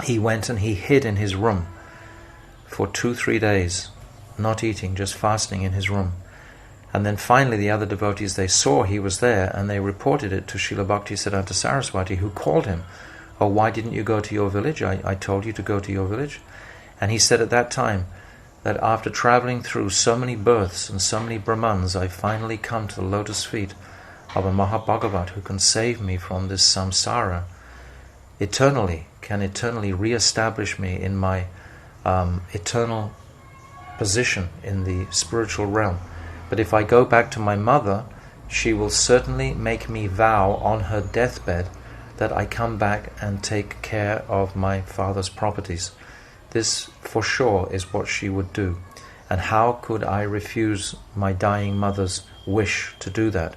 Speaker 1: He went and he hid in his room for 2-3 days, not eating, just fasting in his room. And then finally the other devotees, they saw he was there and they reported it to Srila Bhaktisiddhanta Saraswati, who called him. Oh, why didn't you go to your village? I told you to go to your village. And he said at that time that after traveling through so many births and so many Brahmans, I finally come to the lotus feet of a Mahabhagavat who can save me from this samsara eternally, can eternally re-establish me in my eternal position in the spiritual realm. But if I go back to my mother, she will certainly make me vow on her deathbed that I come back and take care of my father's properties. This for sure is what she would do. And how could I refuse my dying mother's wish to do that?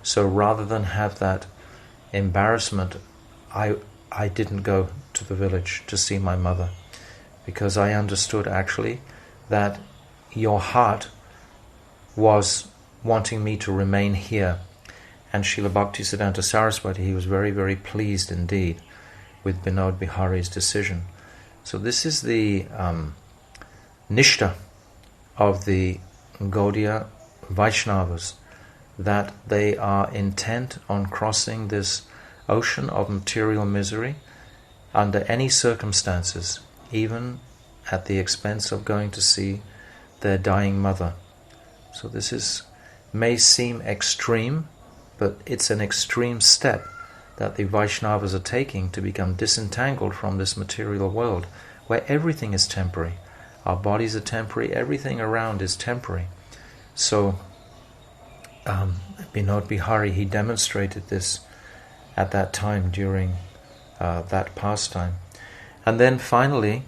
Speaker 1: So rather than have that embarrassment, I didn't go to the village to see my mother, because I understood actually that your heart was wanting me to remain here. And Srila Bhaktisiddhanta Saraswati, he was very, very pleased indeed with Vinod Bihari's decision. So this is the nishta of the Gaudiya Vaishnavas, that they are intent on crossing this ocean of material misery under any circumstances, even at the expense of going to see their dying mother. So this may seem extreme, but it's an extreme step that the Vaishnavas are taking to become disentangled from this material world, where everything is temporary. Our bodies are temporary, everything around is temporary. So Vinod Bihari, he demonstrated this at that time during that pastime. And then finally,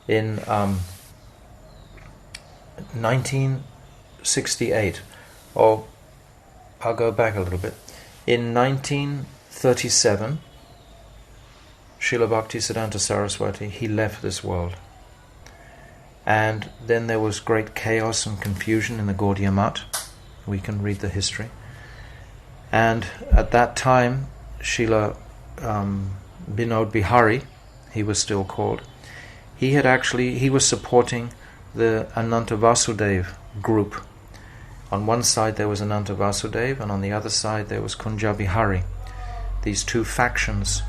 Speaker 1: in 1968, or I'll go back a little bit, in 1937, Srila Bhaktisiddhanta Saraswati, he left this world. And then there was great chaos and confusion in the Gaudiya Math. We can read the history. And at that time, Srila Vinod Bihari, he was still called, he was supporting the Ananta Vasudeva group. On one side there was Ananta Vasudeva, and on the other side there was Kunja Bihari. These two factions,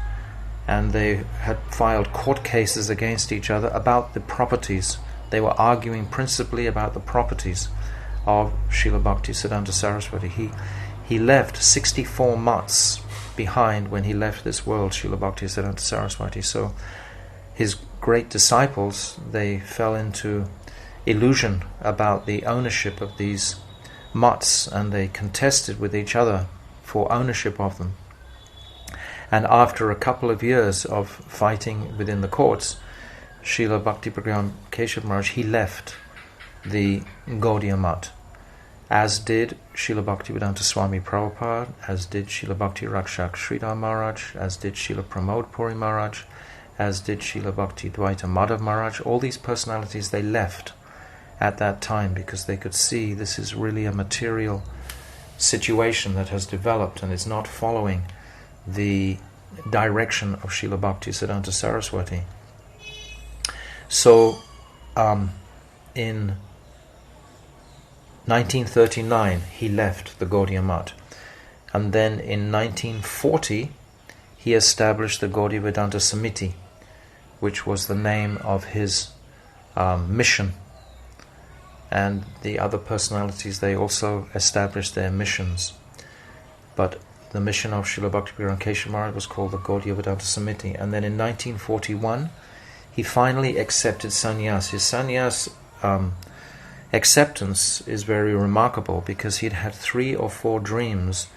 Speaker 1: and they had filed court cases against each other about the properties. They were arguing principally about the properties of Srila Bhaktisiddhanta Saraswati. He left 64 mutts behind when he left this world, Srila Bhaktisiddhanta Saraswati. So his great disciples, they fell into illusion about the ownership of these mutts, and they contested with each other for ownership of them. And after a couple of years of fighting within the courts, Srila Bhakti Pragyan Keshav Maharaj, he left the Gaudiya Math, as did Srila Bhaktivedanta Swami Prabhupada, as did Srila Bhakti Rakshak Sridhar Maharaj, as did Srila Pramod Puri Maharaj, as did Srila Bhakti Dvaita Madhav Maharaj. All these personalities, they left at that time because they could see this is really a material situation that has developed and is not following the direction of Srila Bhaktisiddhanta Saraswati. So in 1939 he left the Gaudiya Math, and then in 1940 he established the Gaudiya Vedanta Samiti, which was the name of his mission. And the other personalities, they also established their missions. But the mission of Srila Bhakti-Pragyan Keshav Maharaj was called the Gaudiya Vedanta Samiti. And then in 1941, he finally accepted sannyas. His sannyas acceptance is very remarkable because he'd had 3 or 4 dreams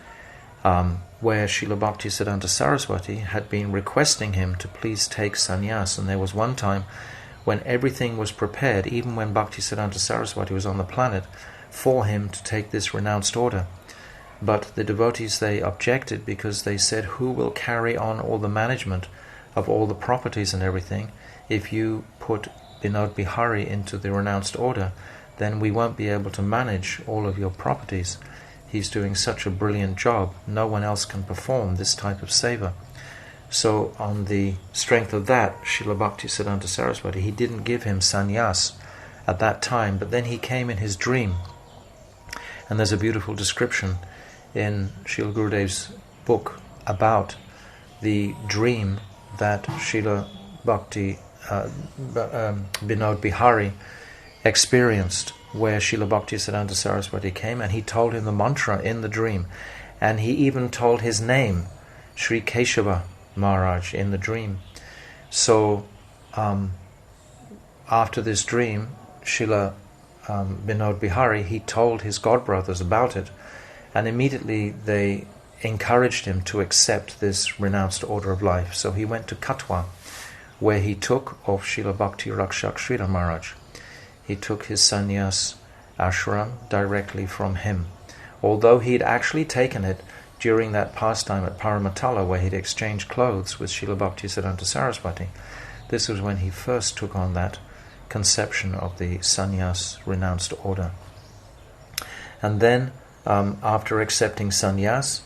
Speaker 1: where Srila Bhaktisiddhanta Saraswati had been requesting him to please take sannyas. And there was one time when everything was prepared, even when Bhaktisiddhanta Saraswati was on the planet, for him to take this renounced order. But the devotees, they objected because they said, who will carry on all the management of all the properties and everything if you put Vinod Bihari into the renounced order? Then we won't be able to manage all of your properties. He's doing such a brilliant job. No one else can perform this type of seva. So on the strength of that, Srila Bhaktisiddhanta Saraswati, he didn't give him sannyas at that time, but then he came in his dream. And there's a beautiful description in Srila Gurudev's book about the dream that Srila Vinod Bihari experienced, where Srila Bhaktisiddhanta Saraswati came and he told him the mantra in the dream, and he even told his name, Sri Kesava Maharaj, in the dream. So after this dream, Srila Vinod Bihari, he told his godbrothers about it, and immediately they encouraged him to accept this renounced order of life. So he went to Katwa, where he took of Srila Bhakti Rakshak Sridhar Maharaj. He took his sannyas ashram directly from him, although he'd actually taken it during that pastime at Paramatala, where he'd exchanged clothes with Srila Bhaktisiddhanta Saraswati. This was when he first took on that conception of the sannyas renounced order. And then, after accepting sannyas,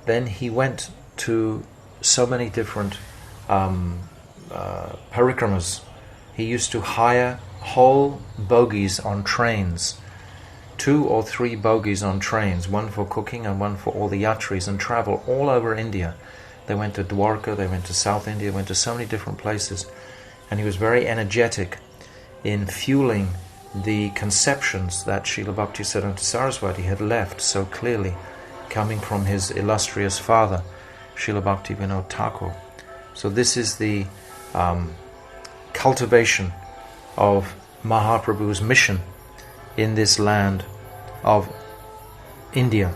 Speaker 1: then he went to so many different parikramas. He used to hire whole bogies on trains, 2 or 3 bogies on trains, one for cooking and one for all the yatris, and travel all over India. They went to Dwarka, they went to South India, went to so many different places, and he was very energetic in fueling the conceptions that Srila Bhaktisiddhanta Saraswati had left so clearly, coming from his illustrious father, Srila Bhakti Vinod Thakur. So this is the cultivation of Mahaprabhu's mission in this land of India.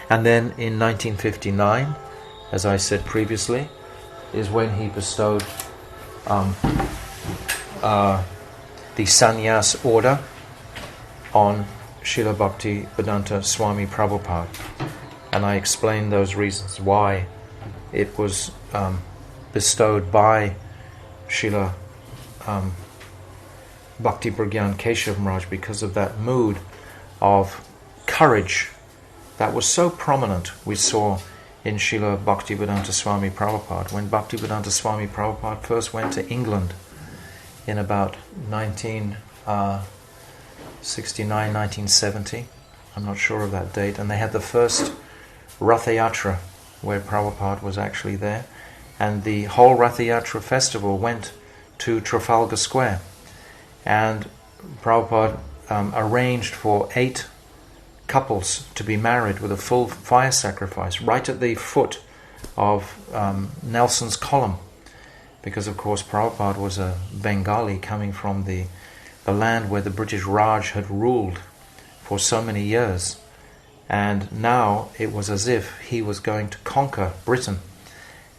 Speaker 1: And then in 1959, as I said previously, is when he bestowed the sannyas order on Srila Bhakti Vedanta Swami Prabhupada. And I explained those reasons why it was bestowed by Srila Bhakti Pragyan Keshav Maharaj, because of that mood of courage that was so prominent we saw in Srila Bhaktivedanta Swami Prabhupada. When Bhaktivedanta Swami Prabhupada first went to England in about 1969, 1970, I'm not sure of that date, and they had the first Ratha Yatra where Prabhupada was actually there, and the whole Ratha Yatra festival went to Trafalgar Square, and Prabhupada arranged for 8 couples to be married with a full fire sacrifice right at the foot of Nelson's column, because of course Prabhupada was a Bengali coming from the land where the British Raj had ruled for so many years, and now it was as if he was going to conquer Britain.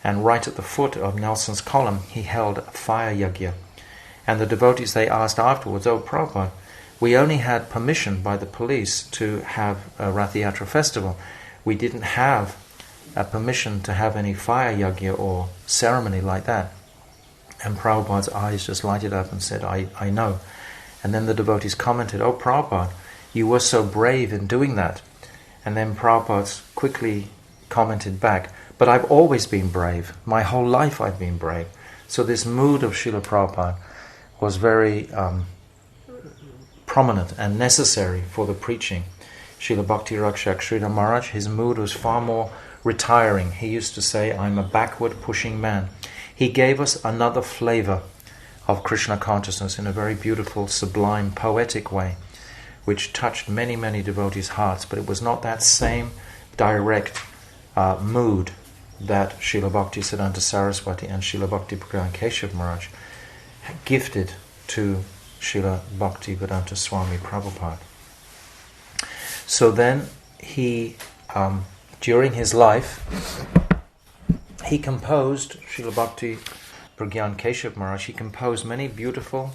Speaker 1: And right at the foot of Nelson's column he held a fire yagya, and the devotees, they asked afterwards, "Oh Prabhupada, we only had permission by the police to have a Ratha Yatra festival. We didn't have a permission to have any fire yagya or ceremony like that." And Prabhupada's eyes just lighted up and said, I know. And then the devotees commented, "Oh Prabhupada, you were so brave in doing that." And then Prabhupada quickly commented back, "But I've always been brave. My whole life I've been brave." So this mood of Srila Prabhupada was very prominent and necessary for the preaching. Srila Bhakti Rakshak Sridhar Maharaj, his mood was far more retiring. He used to say, "I'm a backward pushing man." He gave us another flavor of Krishna consciousness in a very beautiful, sublime, poetic way, which touched many, many devotees' hearts, but it was not that same direct mood that Srila Bhakti Siddhanta Saraswati and Srila Bhakti Pragyan Keshav Maharaj gifted to Srila Bhakti Vedanta Swami Prabhupada. So then he during his life, he composed, Srila Bhakti Pragyan Keshav Maharaj, he composed many beautiful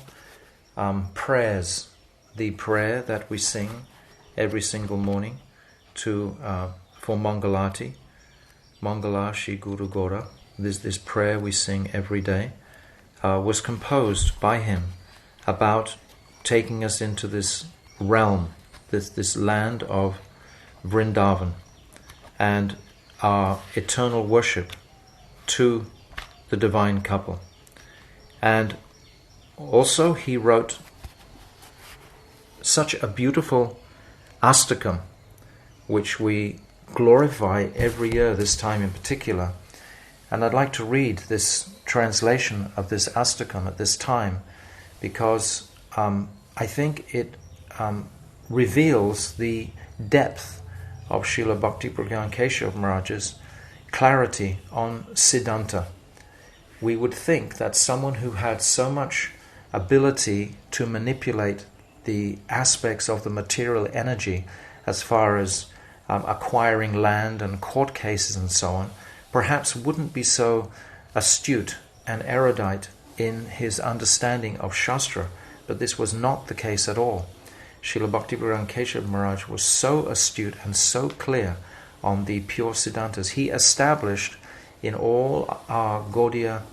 Speaker 1: prayers. The prayer that we sing every single morning for Mangalati, Mangala Shri Guru Gora, this prayer we sing every day, was composed by him about taking us into this realm, this land of Vrindavan, and our eternal worship to the divine couple. And also he wrote such a beautiful astakam, which we glorify every year, this time in particular. And I'd like to read this translation of this astakam at this time, because I think it reveals the depth of Srila Bhakti Pragyan Keshav Maharaj's clarity on Siddhanta. We would think that someone who had so much ability to manipulate the aspects of the material energy as far as acquiring land and court cases and so on, perhaps wouldn't be so astute and erudite in his understanding of Shastra, but this was not the case at all. Srila Bhakti Pragyan Keshav Maharaj was so astute and so clear on the pure Siddhantas. He established in all our Goudiya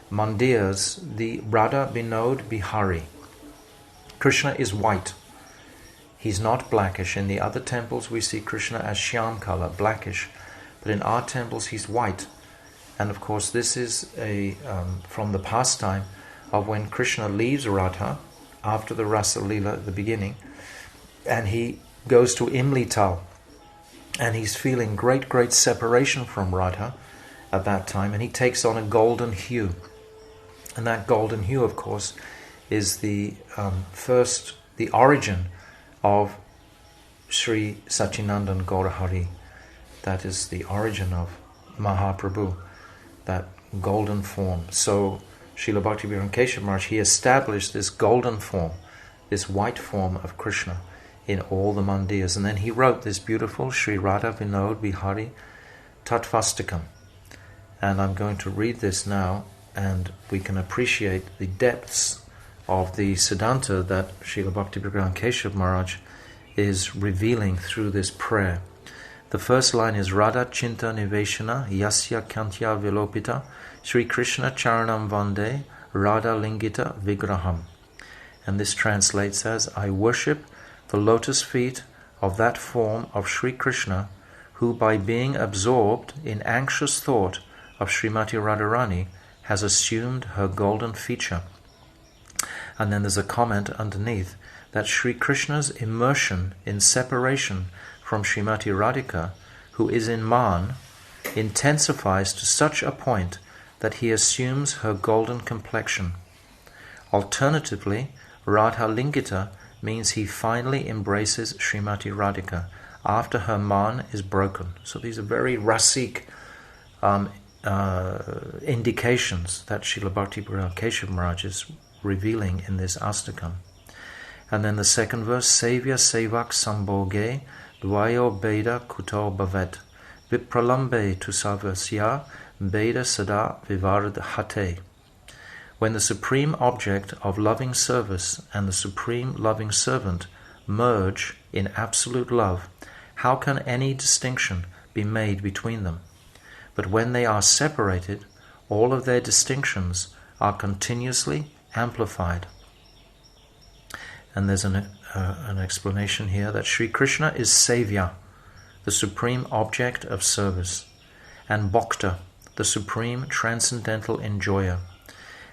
Speaker 1: mandirs the Radha Vinod Bihari. Krishna is white. He's not blackish. In the other temples we see Krishna as shyam color, blackish, but in our temples he's white. And of course this is from the pastime of when Krishna leaves Radha after the Rasa Leela at the beginning, and he goes to Imlital, and he's feeling great separation from Radha at that time, and he takes on a golden hue. And that golden hue, of course, is the origin of Sri Sachinandan Gaurahari. That is the origin of Mahaprabhu, that golden form. So Srila Bhakti Pragyan Keshav Maharaj, he established this golden form, this white form of Krishna in all the mandirs. And then he wrote this beautiful Sri Radha Vinod Bihari Tattvastakam. And I'm going to read this now, and we can appreciate the depths of the Siddhanta that Srila Bhakti Pragyan Keshav Maharaj is revealing through this prayer. The first line is Radha Chinta Niveshana Yasya Kantya Vilopita Sri Krishna Charanam Vande Radha Lingita Vigraham. And this translates as, I worship the lotus feet of that form of Sri Krishna, who by being absorbed in anxious thought of Srimati Radharani has assumed her golden feature. And then there's a comment underneath that Sri Krishna's immersion in separation from Srimati Radhika, who is in Man, intensifies to such a point that he assumes her golden complexion. Alternatively, Radha Lingita means he finally embraces Srimati Radhika after her Man is broken. So these are very rasik indications that Srila Bhakti Pragyan Keshav Maharaj is revealing in this astakam. And then the second verse, Sevya Sevak Sambhoge Dvayo Beda Kuto Bhavet Vipralambe Tusavasya Beda Sada Vivard Hate. When the supreme object of loving service and the supreme loving servant merge in absolute love, how can any distinction be made between them? But when they are separated, all of their distinctions are continuously amplified. And there's an explanation here that Sri Krishna is Sevya, the supreme object of service, and Bhakta, the supreme transcendental enjoyer.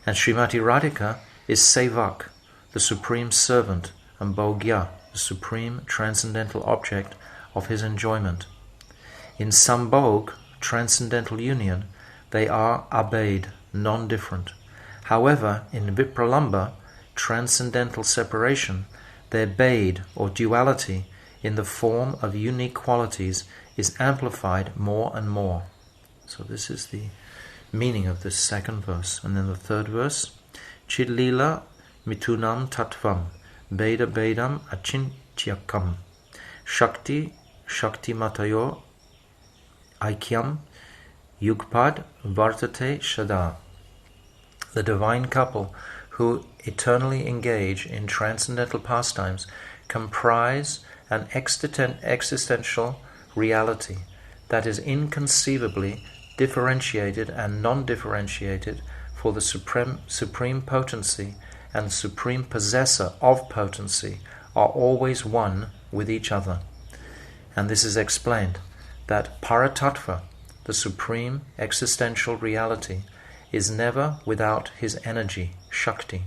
Speaker 1: And Srimati Radhika is Sevak, the supreme servant, and Bhogya, the supreme transcendental object of his enjoyment. In Sambhog, transcendental union, they are abhed, non-different. However, in Vipralamba, transcendental separation, their bhed or duality in the form of unique qualities is amplified more and more. So this is the meaning of this second verse. And then the third verse, Chidlila mitunam tattvam beda bedam achintyakam shakti matayo aikyam yugpad vartate shada. The divine couple who eternally engage in transcendental pastimes comprise an existential reality that is inconceivably differentiated and non-differentiated, for the supreme potency and supreme possessor of potency are always one with each other. And this is explained that Paratattva, the supreme existential reality, is never without his energy, Shakti.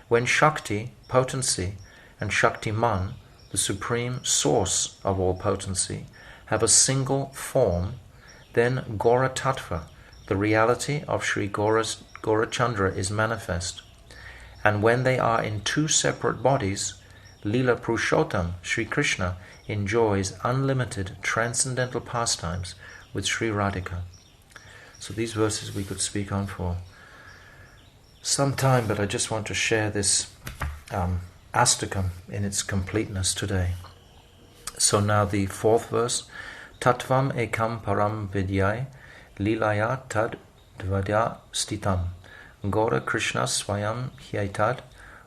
Speaker 1: When Shakti, potency, and Shaktiman, the supreme source of all potency, have a single form, then Gora Tattva, the reality of Sri Gaurachandra, is manifest. And when they are in two separate bodies, Lila Purushottam, Sri Krishna, enjoys unlimited transcendental pastimes with Sri Radhika. So these verses we could speak on for some time, but I just want to share this astakam in its completeness today. So now the fourth verse, Tattvam ekam param vidyai lilaya tad dvadya stitam Gora Krishna swayam hyatad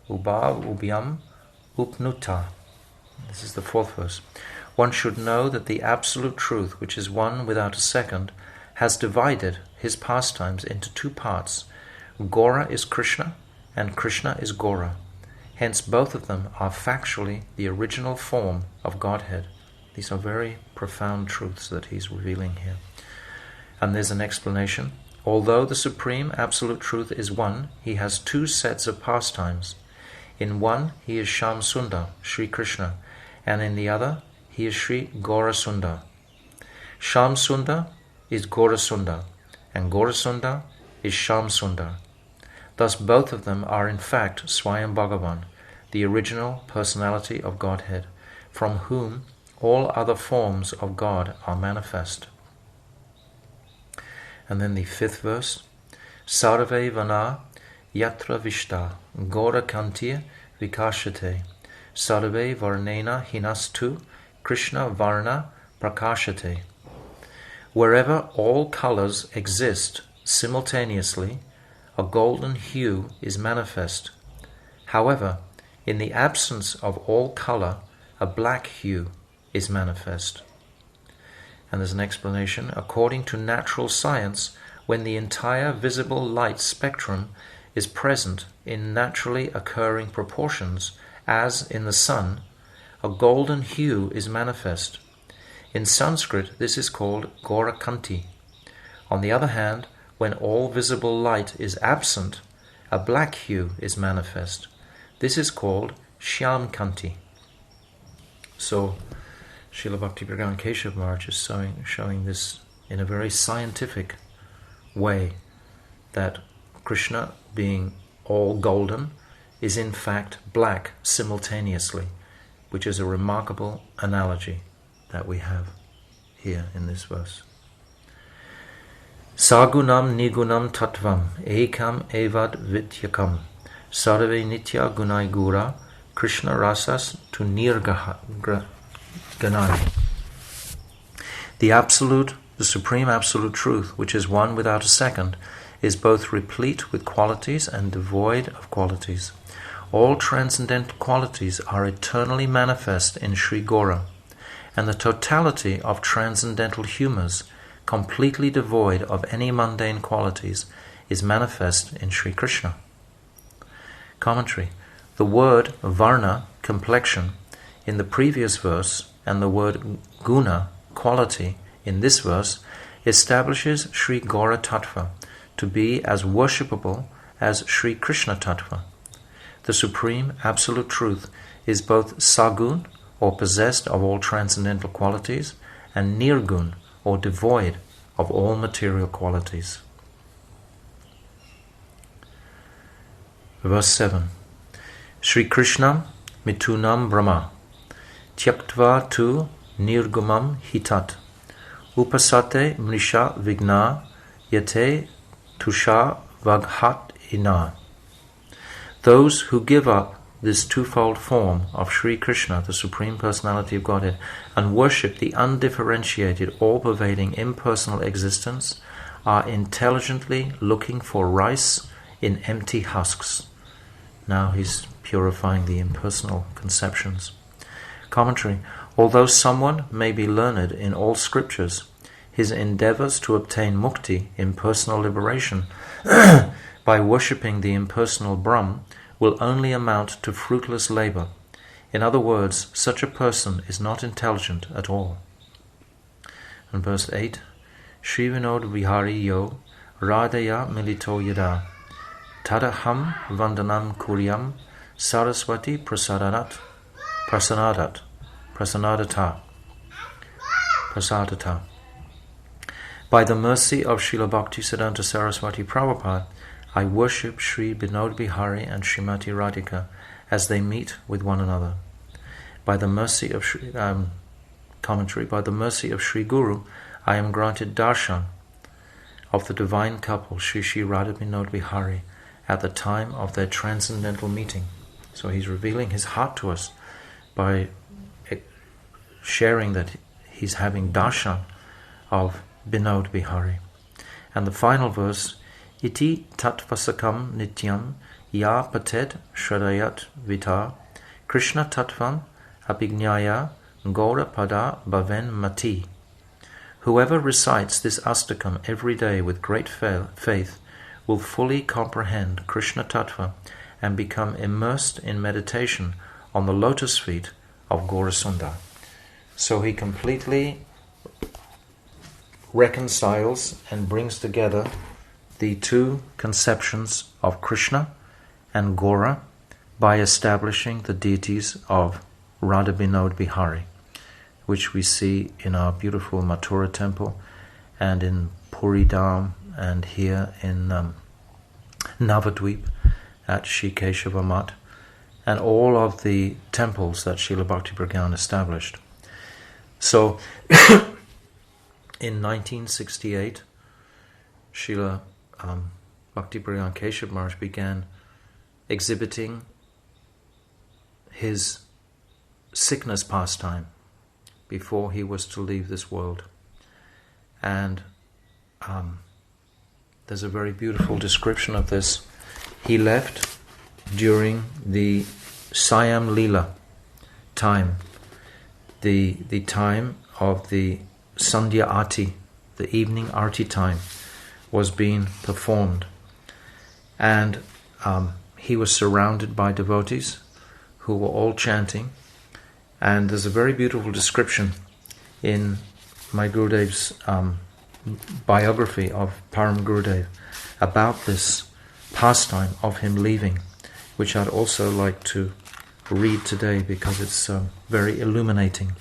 Speaker 1: ubhav ubhyam upnuta. This is the fourth verse. One should know that the absolute truth, which is one without a second, has divided his pastimes into two parts. Gora is Krishna and Krishna is Gora. Hence both of them are factually the original form of Godhead. These are very profound truths that he's revealing here. And there's an explanation. Although the supreme absolute truth is one, he has two sets of pastimes. In one, he is Sham Sundar, Sri Krishna, and in the other, he is Sri Gaura Sundar. Sham Sundar is Gaura Sundar, and Gaura Sundar is Sham Sundar. Thus both of them are in fact Swayam Bhagavan, the original personality of Godhead, from whom all other forms of God are manifest. And then the fifth verse, Sarve Vana Yatra Vishta Gora Kantir Vikashate Sarve Varnena Hinastu Krishna Varna Prakashate. Wherever all colors exist simultaneously, a golden hue is manifest. However, in the absence of all color, a black hue is manifest. And there's an explanation. According to natural science, when the entire visible light spectrum is present in naturally occurring proportions, as in the sun, a golden hue is manifest. In Sanskrit, this is called Gorakanti. On the other hand, when all visible light is absent, a black hue is manifest. This is called Shyamkanti. So, Srila Bhakti Pragyan Keshav Maharaj is showing this in a very scientific way, that Krishna, being all golden, is in fact black simultaneously, which is a remarkable analogy that we have here in this verse. Sagunam nigunam tattvam ekam evad vityakam sarve nitya gunai gura Krishna rasas tu nirganai. The absolute, the supreme absolute truth, which is one without a second, is both replete with qualities and devoid of qualities. All transcendental qualities are eternally manifest in Sri Gora, and the totality of transcendental humours, completely devoid of any mundane qualities, is manifest in Sri Krishna. Commentary. The word varna, complexion, in the previous verse, and the word guna, quality, in this verse, establishes Sri Gaura Tattva to be as worshipable as Sri Krishna Tattva. The supreme absolute truth is both sagun, or possessed of all transcendental qualities, and nirgun, or devoid of all material qualities. Verse 7. Sri Krishnam mitunam brahma tyaktva tu nirgumam hitat upasate mrisha vigna yate tusha vaghat ina. Those who give up this twofold form of Sri Krishna, the Supreme Personality of Godhead, and worship the undifferentiated, all-pervading, impersonal existence are intelligently looking for rice in empty husks. Now he's purifying the impersonal conceptions. Commentary. Although someone may be learned in all scriptures, his endeavors to obtain mukti, impersonal liberation, by worshipping the impersonal Brahm will only amount to fruitless labor. In other words, such a person is not intelligent at all. And verse 8, Shri Vinod Vihari Yo Radhaya Milito Yada Tadaham Vandanam Kuryam Saraswati Prasadata By the mercy of Srila Bhaktisiddhanta Saraswati Prabhupada, I worship Sri Vinod Bihari and Srimati Radhika as they meet with one another. By the mercy of commentary, by the mercy of Sri Guru, I am granted darshan of the divine couple Sri Sri Radha Vinod Bihari at the time of their transcendental meeting. So he's revealing his heart to us by sharing that he's having darshan of Vinod Bihari. And the final verse, Iti tatvasakam nityam ya pated shradayat vita Krishna tattvam abhignaya gora pada bhaven mati. Whoever recites this astakam every day with great faith will fully comprehend Krishna tattva and become immersed in meditation on the lotus feet of Gaurasundar. So he completely reconciles and brings together the two conceptions of Krishna and Gaura by establishing the deities of Radha Vinod Bihari, which we see in our beautiful Mathura temple and in Puri Dham and here in Navadvip at Shri Kesava Mat, and all of the temples that Srila Bhakti Pragyan established. So, in 1968, Srila Bhakti Pragyan Keshav Maharaj began exhibiting his sickness pastime before he was to leave this world. And there's a very beautiful description of this. He left during the Sayam Leela time, the time of the Sandhya Arti, the evening Arti time, was being performed. And he was surrounded by devotees who were all chanting. And there's a very beautiful description in my Gurudev's biography of Param Gurudev about this pastime of him leaving, which I'd also like to read today because it's very illuminating.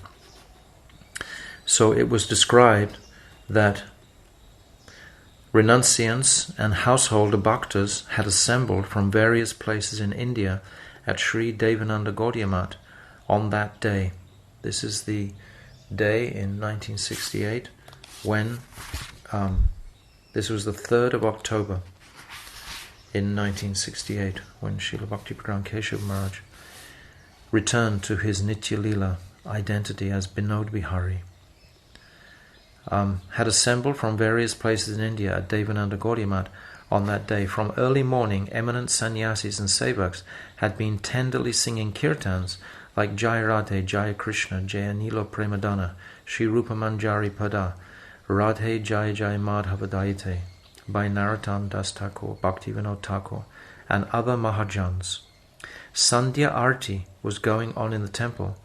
Speaker 1: So it was described that renunciants and householder bhaktas had assembled from various places in India at Sri Devananda Gaudiya Mat on that day. This is the day in 1968 when this was the 3rd of October in 1968 when Srila Bhakti Pragyan Keshav Maharaj returned to his Nitya Leela identity as Vinod Bihari. Had assembled from various places in India at Devananda Gaudiya Mat on that day. From early morning, eminent sannyasis and sevaks had been tenderly singing kirtans like Jai Radhe, Jai Krishna, Jaya Nilo Premadana, Shri Rupa Manjari Pada, Radhe Jai Jai Madhava Daite, by Narottam Das Thakur, Bhaktivinoda Thakur, and other Mahajans. Sandhya Arti was going on in the temple,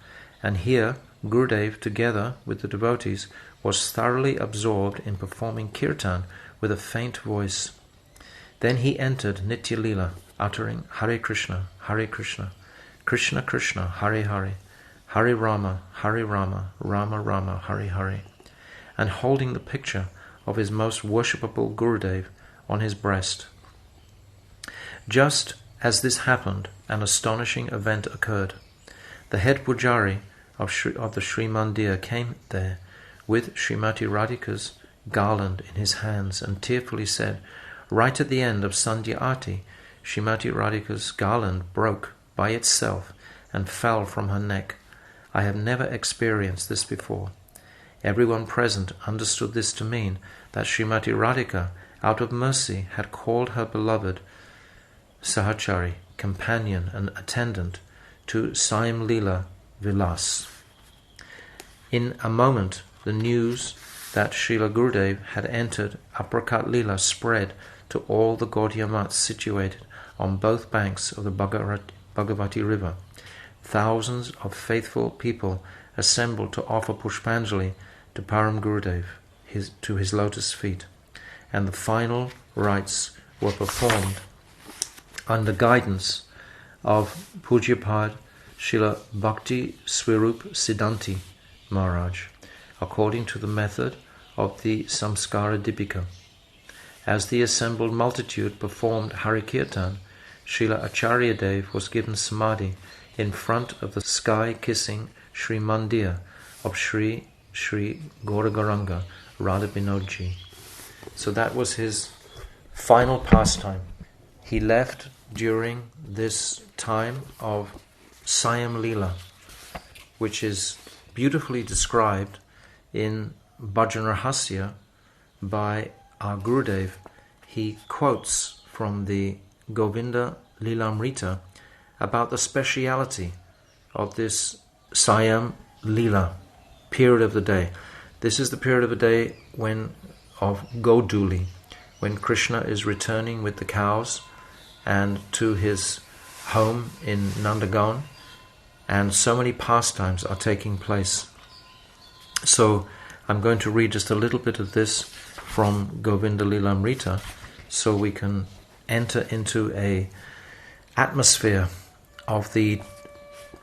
Speaker 1: and here Gurudev, together with the devotees, was thoroughly absorbed in performing kirtan with a faint voice. Then he entered Nitya Leela, uttering Hare Krishna, Krishna Krishna, Hare Hare, Hare Rama, Rama Rama, Hare Hare, and holding the picture of his most worshipable Gurudev on his breast. Just as this happened, an astonishing event occurred. The head pujari of the Sri Mandir came there with Srimati Radhika's garland in his hands and tearfully said, right at the end of Sandhya Arti, Srimati Radhika's garland broke by itself and fell from her neck. I have never experienced this before. Everyone present understood this to mean that Srimati Radhika, out of mercy, had called her beloved Sahachari, companion and attendant, to Saim Leela Vilas. In a moment, the news that Srila Gurudev had entered Aprakat Leela spread to all the Gaudiya mats situated on both banks of the Bhagavati river. Thousands of faithful people assembled to offer Pushpanjali to Param Gurudev, to his lotus feet, and the final rites were performed under guidance of Pujyapad Srila Bhakti Swarup Siddhanti Maharaj, according to the method of the Samskara Dipika. As the assembled multitude performed Harikirtan, Srila Acharya Dev was given samadhi in front of the sky-kissing Sri Mandir of Sri Gauragaranga Radha Binodji. So that was his final pastime. He left during this time of Sayam Leela, which is beautifully described in Bhajan Rahasya by our Gurudev. He quotes from the Govinda Lilamrita about the speciality of this Sayam Leela period of the day. This is the period of the day of Goduli, when Krishna is returning with the cows and to his home in Nandagon, and so many pastimes are taking place. So I'm going to read just a little bit of this from Govinda Lilamrita so we can enter into a atmosphere of the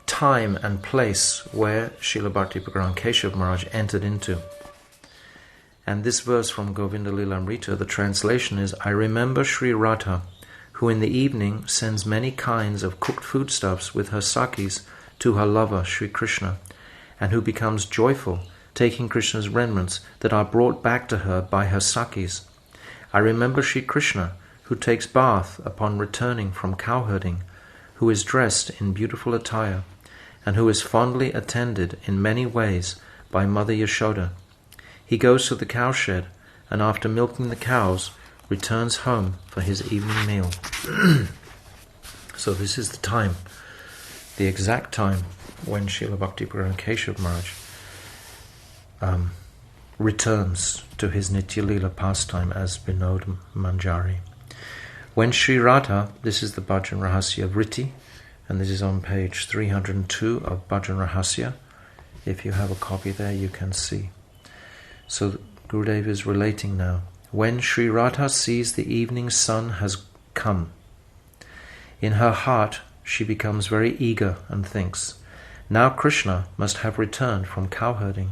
Speaker 1: time and place where Srila Bhakti Bhagavan Keshav Maharaj entered into. And this verse from Govinda Lilamrita, the translation is, I remember Sri Radha, who in the evening sends many kinds of cooked foodstuffs with her sakis to her lover Sri Krishna, and who becomes joyful taking Krishna's remnants that are brought back to her by her sakis. I remember Sri Krishna, who takes bath upon returning from cowherding, who is dressed in beautiful attire, and who is fondly attended in many ways by Mother Yashoda. He goes to the cowshed, and after milking the cows, returns home for his evening meal. So this is the time, the exact time when Srila Bhakti Bhagavan Keshav Maharaj returns to his Nitya Leela pastime as Vinod Manjari. When Sri Radha, this is the Bhajan Rahasya of Reti, and this is on page 302 of Bhajan Rahasya. If you have a copy there, you can see. So Gurudev is relating now. When Sri Radha sees the evening sun has come, in her heart she becomes very eager and thinks, now Krishna must have returned from cowherding.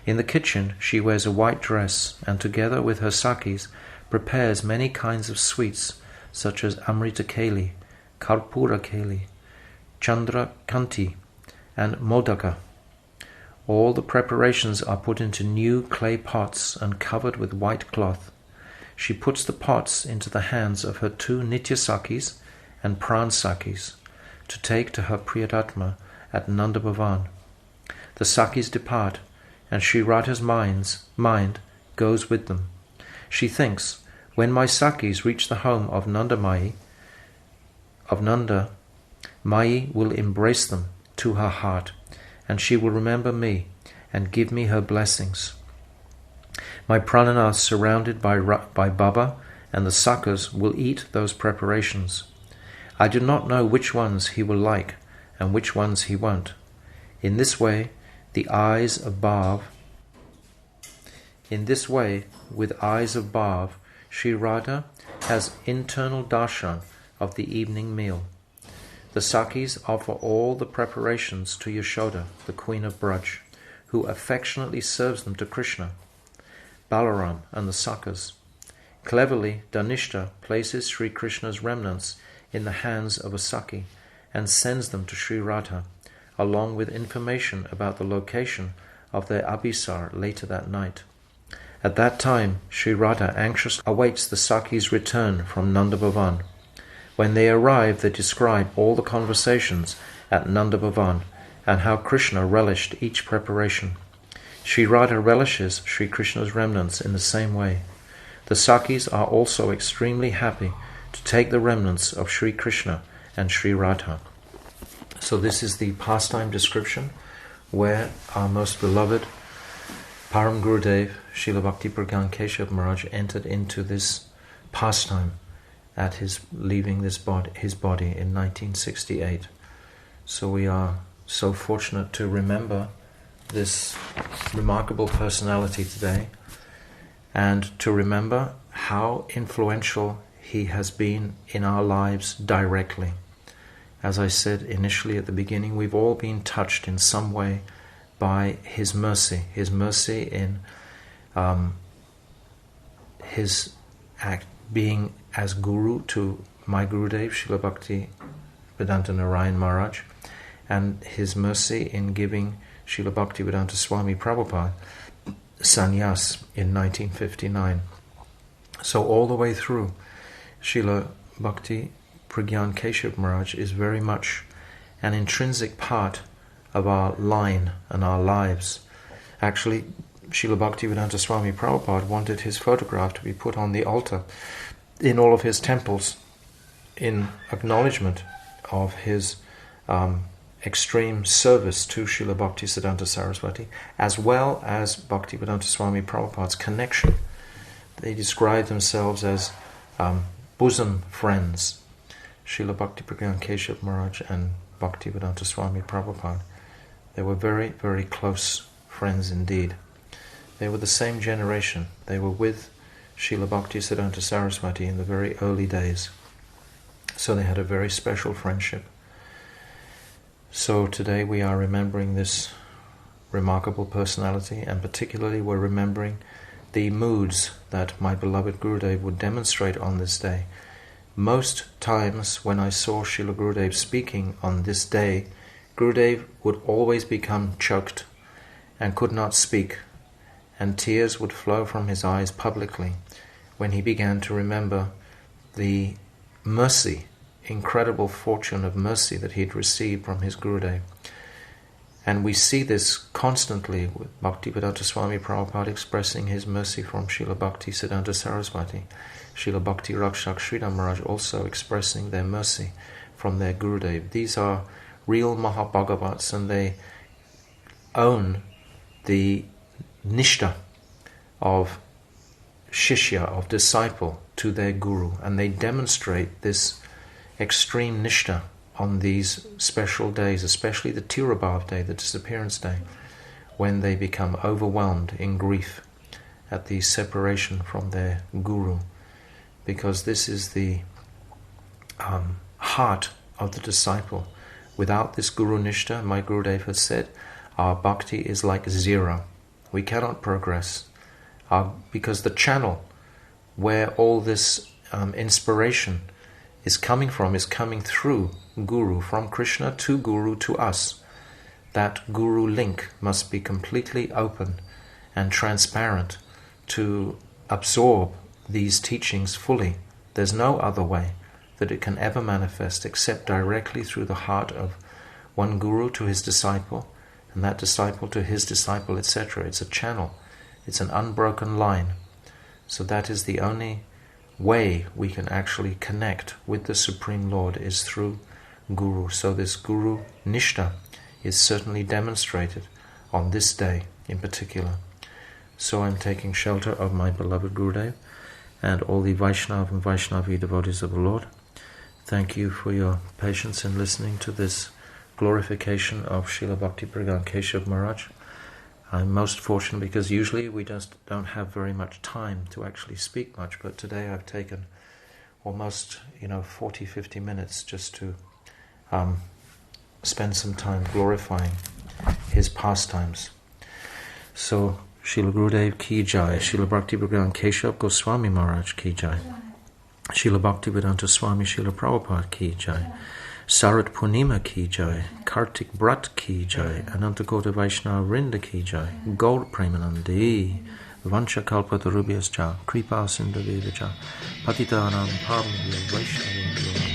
Speaker 1: In the kitchen she wears a white dress and together with her sakis prepares many kinds of sweets such as Amrita Keli, Karpura Keli, Chandra Kanti and Modaka. All the preparations are put into new clay pots and covered with white cloth. She puts the pots into the hands of her two Nitya Sakis and Pran Sakis to take to her Priyadatma at Nanda Bhavan. The Sakis depart, and Sri Radha's mind goes with them. She thinks, when my Sakis reach the home of Nanda, Mai will embrace them to her heart, and she will remember me and give me her blessings. My Pranana surrounded by Baba and the Sakas will eat those preparations. I do not know which ones he will like and which ones he won't. In this way, with eyes of Bhav, Sri Radha has internal darshan of the evening meal. The Sakis offer all the preparations to Yashoda, the queen of Braj, who affectionately serves them to Krishna, Balaram and the Sakas. Cleverly, Dhanishta places Sri Krishna's remnants in the hands of a Saki and sends them to Sri Radha, along with information about the location of their Abhisar later that night. At that time, Sri Radha anxiously awaits the Saki's return from Nanda Bhavan. When they arrived, they described all the conversations at Nanda Bhavan and how Krishna relished each preparation. Sri Radha relishes Sri Krishna's remnants in the same way. The Sakhis are also extremely happy to take the remnants of Sri Krishna and Sri Radha. So this is the pastime description where our most beloved Param Gurudev, Srila Bhakti Pragyan Keshav Maharaj, entered into this pastime at his leaving his body in 1968. So we are so fortunate to remember this remarkable personality today, and to remember how influential he has been in our lives directly. As I said initially at the beginning, we've all been touched in some way by his mercy in his act being as guru to my Gurudev, Srila Bhakti Vedanta Narayan Maharaj, and his mercy in giving Srila Bhakti Vedanta Swami Prabhupada sannyas in 1959. So all the way through, Srila Bhakti Pragyan Keshav Maharaj is very much an intrinsic part of our line and our lives. Actually, Srila Bhakti Vedanta Swami Prabhupada wanted his photograph to be put on the altar in all of his temples in acknowledgement of his extreme service to Srila Bhakti Siddhanta Saraswati, as well as Bhakti Vedanta Swami Prabhupada's connection. They describe themselves as bosom friends, Srila Bhakti Pragyan Keshav Maharaj and Bhakti Vedanta Swami Prabhupada. They were very, very close friends indeed. They were the same generation. They were with Srila Bhakti Siddhanta Saraswati in the very early days. So they had a very special friendship. So today we are remembering this remarkable personality, and particularly we're remembering the moods that my beloved Gurudev would demonstrate on this day. Most times when I saw Srila Gurudev speaking on this day, Gurudev would always become choked and could not speak, and tears would flow from his eyes publicly when he began to remember the mercy, incredible fortune of mercy that he had received from his Gurudev. And we see this constantly with Bhaktivedanta Swami Prabhupada expressing his mercy from Srila Bhakti Siddhanta Saraswati, Srila Bhakti Rakshak Sridhar Maharaj also expressing their mercy from their Gurudev. These are real Mahabhagavats, and they own the nishta of shishya, of disciple, to their guru, and they demonstrate this extreme nishta on these special days, especially the Tirabhav day, the disappearance day, when they become overwhelmed in grief at the separation from their guru, because this is the heart of the disciple. Without this guru nishta, my Gurudev has said, our bhakti is like zero. We cannot progress, because the channel where all this inspiration is coming from is coming through Guru, from Krishna to Guru to us. That Guru link must be completely open and transparent to absorb these teachings fully. There's no other way that it can ever manifest except directly through the heart of one Guru to his disciple, and that disciple to his disciple, etc. It's a channel. It's an unbroken line. So that is the only way we can actually connect with the Supreme Lord, is through Guru. So this Guru Nishta is certainly demonstrated on this day in particular. So I'm taking shelter of my beloved Gurudev and all the Vaishnava and Vaishnavi devotees of the Lord. Thank you for your patience in listening to this glorification of Srila Bhakti Pragyan Keshav Maharaj. I'm most fortunate because usually we just don't have very much time to actually speak much, but today I've taken almost 40-50 minutes just to spend some time glorifying his pastimes. So Srila Gurudev ki jai, Srila Bhakti Pragyan Keshav Goswami Maharaj ki jai, Srila Bhakti Vedanta Swami Srila Prabhupada ki jai, Sarad Purnima ki jai, Kartik-vrata ki jai, Anantagota Vaishnava Vrinda ki jai, Gaur Premanandi, Vancha Kalpatarubhyascha, Kripa Sindhaveda cha, Patitanam Pavanabhyo Vaishnavim